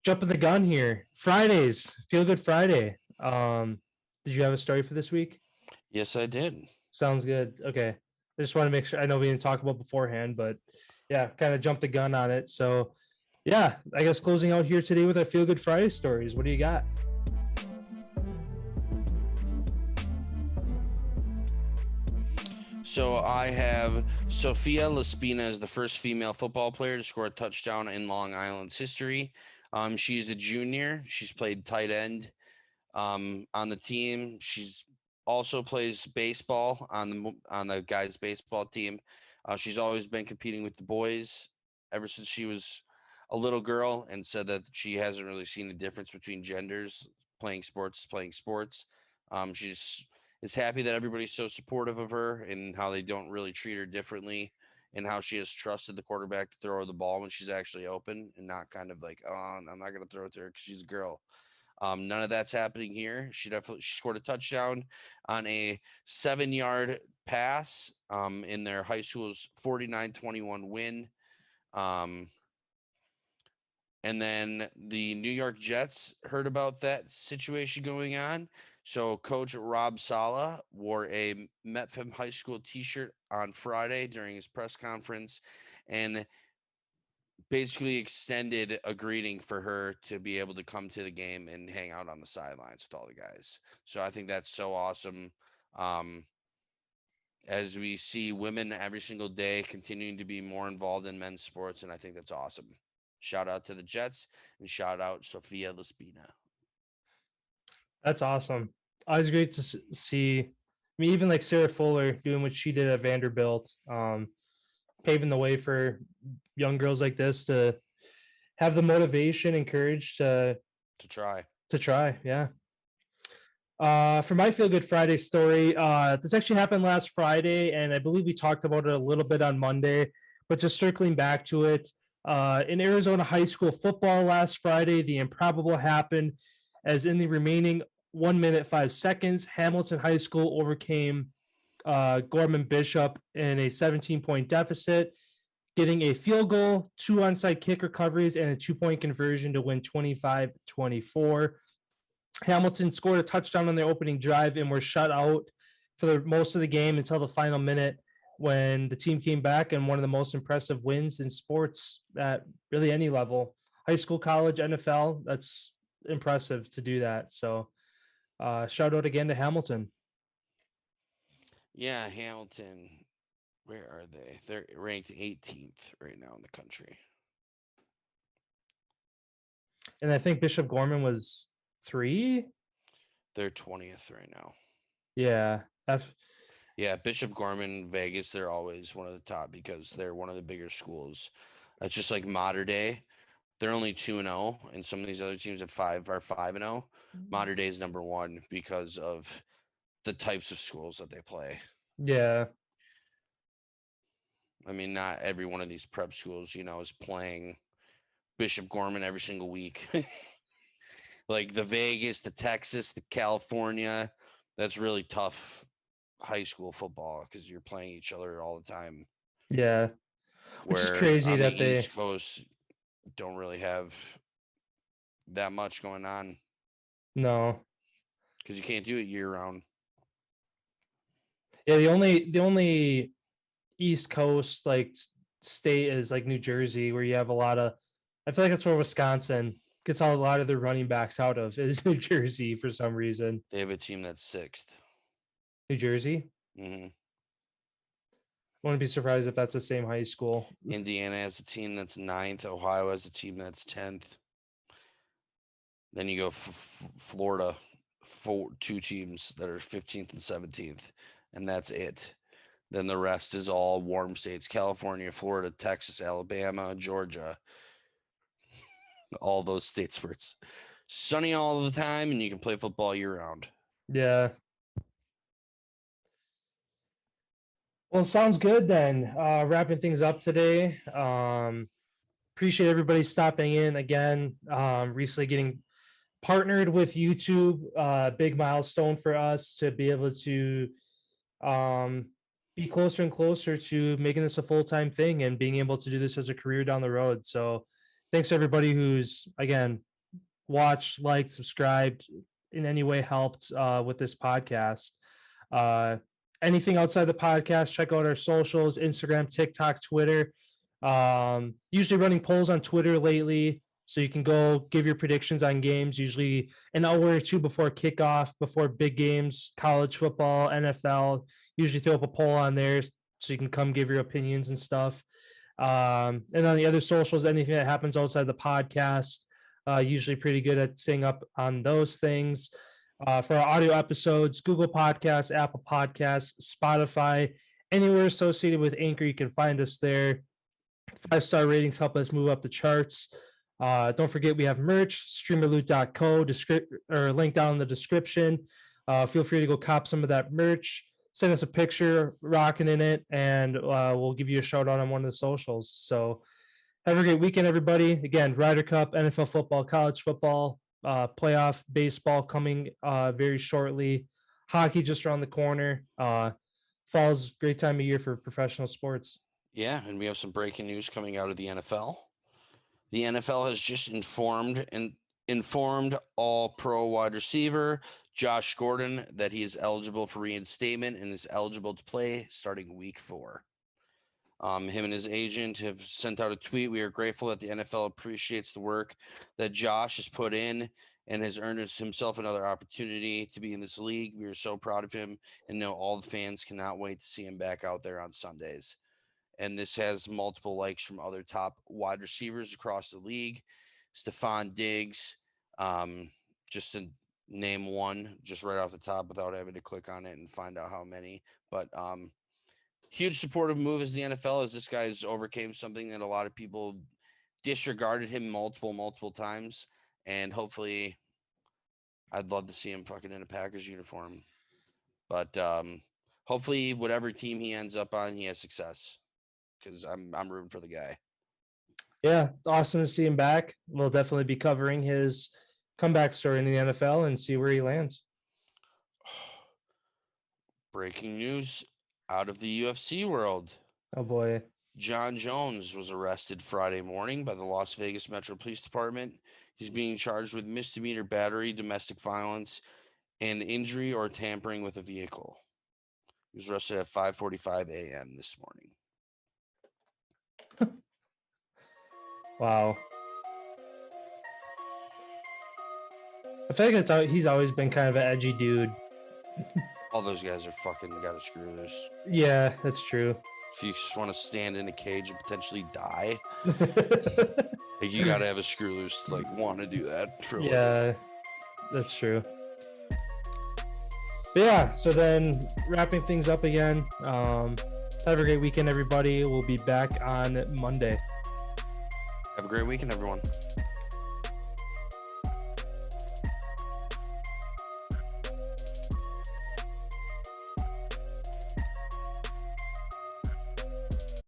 jumping the gun here. Fridays, Feel Good Friday. Did you have a story for this week? Yes, I did. Sounds good. Okay. I just want to make sure. I know we didn't talk about beforehand, but yeah, kind of jumped the gun on it. So yeah, I guess closing out here today with our Feel Good Friday stories. What do you got? So I have Sophia Laspina as the first female football player to score a touchdown in Long Island's history. She's a junior. She's played tight end on the team. She's also plays baseball on the guys' baseball team. She's always been competing with the boys ever since she was a little girl, and said that she hasn't really seen the difference between genders. Playing sports. She's is happy that everybody's so supportive of her and how they don't really treat her differently, and how she has trusted the quarterback to throw her the ball when she's actually open, and not kind of like, oh, I'm not going to throw it to her because she's a girl. None of that's happening here. She scored a touchdown on a 7-yard pass in their high school's 49-21 win. And then the New York Jets heard about that situation going on. So Coach Rob Saleh wore a Metfim High School t-shirt on Friday during his press conference and basically extended a greeting for her to be able to come to the game and hang out on the sidelines with all the guys. So I think that's so awesome. As we see women every single day continuing to be more involved in men's sports, and I think that's awesome. Shout out to the Jets and shout out Sophia Laspina. That's awesome. Always great to see. I mean, even like Sarah Fuller doing what she did at Vanderbilt, paving the way for young girls like this to have the motivation and courage to try. Yeah. For my Feel Good Friday story, this actually happened last Friday, and I believe we talked about it a little bit on Monday, but just circling back to it, in Arizona high school football last Friday, the improbable happened as in the remaining 1 minute, 5 seconds, Hamilton High School overcame Gorman Bishop in a 17-point deficit, getting a field goal, 2 onside kick recoveries, and a 2-point conversion to win 25-24. Hamilton scored a touchdown on their opening drive and were shut out for most of the game until the final minute when the team came back, and one of the most impressive wins in sports at really any level, high school, college, NFL. That's impressive to do that. So shout out again to Hamilton. Yeah, Hamilton. Where are they? They're ranked 18th right now in the country. And I think Bishop Gorman was 3. They're 20th right now. Yeah. Yeah, Bishop Gorman, Vegas, they're always one of the top because they're one of the bigger schools. It's just like Mater Dei. They're only 2-0, and some of these other teams at 5 are 5-0. Mater Dei is number 1 because of the types of schools that they play. Yeah. I mean, not every one of these prep schools, is playing Bishop Gorman every single week. Like the Vegas, the Texas, the California, that's really tough high school football because you're playing each other all the time. Yeah. Which is Where crazy on that the they East Coast don't really have that much going on. No. Because you can't do it year round. Yeah, the only East Coast like state is like New Jersey, where you have a lot of. I feel like that's where Wisconsin gets a lot of their running backs out of, is New Jersey for some reason. They have a team that's 6th. New Jersey. Mm-hmm. Wouldn't be surprised if that's the same high school. Indiana has a team that's 9th. Ohio has a team that's 10th. Then you go Florida, 2 teams that are 15th and 17th, and that's it. Then the rest is all warm states: California, Florida, Texas, Alabama, Georgia. All those states where it's sunny all the time and you can play football year round. Yeah. Well, sounds good then. Wrapping things up today. Appreciate everybody stopping in again. Recently getting partnered with YouTube. Big milestone for us to be able to be closer and closer to making this a full-time thing and being able to do this as a career down the road. So thanks to everybody who's, again, watched, liked, subscribed, in any way helped with this podcast. Anything outside the podcast, check out our socials: Instagram, TikTok, Twitter. Usually running polls on Twitter lately, so you can go give your predictions on games, usually an hour or two before kickoff, before big games, college football, NFL. Usually throw up a poll on there so you can come give your opinions and stuff. And on the other socials, anything that happens outside the podcast, usually pretty good at staying up on those things. For our audio episodes, Google Podcasts, Apple Podcasts, Spotify, anywhere associated with Anchor, you can find us there. 5-star ratings help us move up the charts. Don't forget we have merch, streamerloot.co, link down in the description. Feel free to go cop some of that merch. Send us a picture rocking in it, and we'll give you a shout out on one of the socials. So have a great weekend, everybody. Again, Ryder Cup, NFL football, college football, playoff baseball coming very shortly. Hockey just around the corner. Fall's great time of year for professional sports. Yeah, and we have some breaking news coming out of the NFL. The NFL has just informed all-pro wide receiver Josh Gordon that he is eligible for reinstatement and is eligible to play starting week 4. Him and his agent have sent out a tweet. We are grateful that the NFL appreciates the work that Josh has put in and has earned himself another opportunity to be in this league. We are so proud of him and know all the fans cannot wait to see him back out there on Sundays. And this has multiple likes from other top wide receivers across the league. Stephon Diggs, just to name one, just right off the top without having to click on it and find out how many. But huge supportive move as the NFL, as this guy's overcame something that a lot of people disregarded him multiple times. And hopefully, I'd love to see him fucking in a Packers uniform. But hopefully, whatever team he ends up on, he has success. Because I'm rooting for the guy. Yeah, awesome to see him back. We'll definitely be covering his comeback story in the NFL and see where he lands. Breaking news out of the UFC world. Oh boy. John Jones was arrested Friday morning by the Las Vegas Metro Police Department. He's being charged with misdemeanor battery, domestic violence, and injury or tampering with a vehicle. He was arrested at 5:45 a.m. this morning. Wow. I feel like he's always been kind of an edgy dude. All those guys are fucking got to screw loose. Yeah, that's true. If you just want to stand in a cage and potentially die, like you got to have a screw loose to like want to do that. For yeah, that's true. But yeah, so then wrapping things up again. Have a great weekend, everybody. We'll be back on Monday. Have a great weekend, everyone.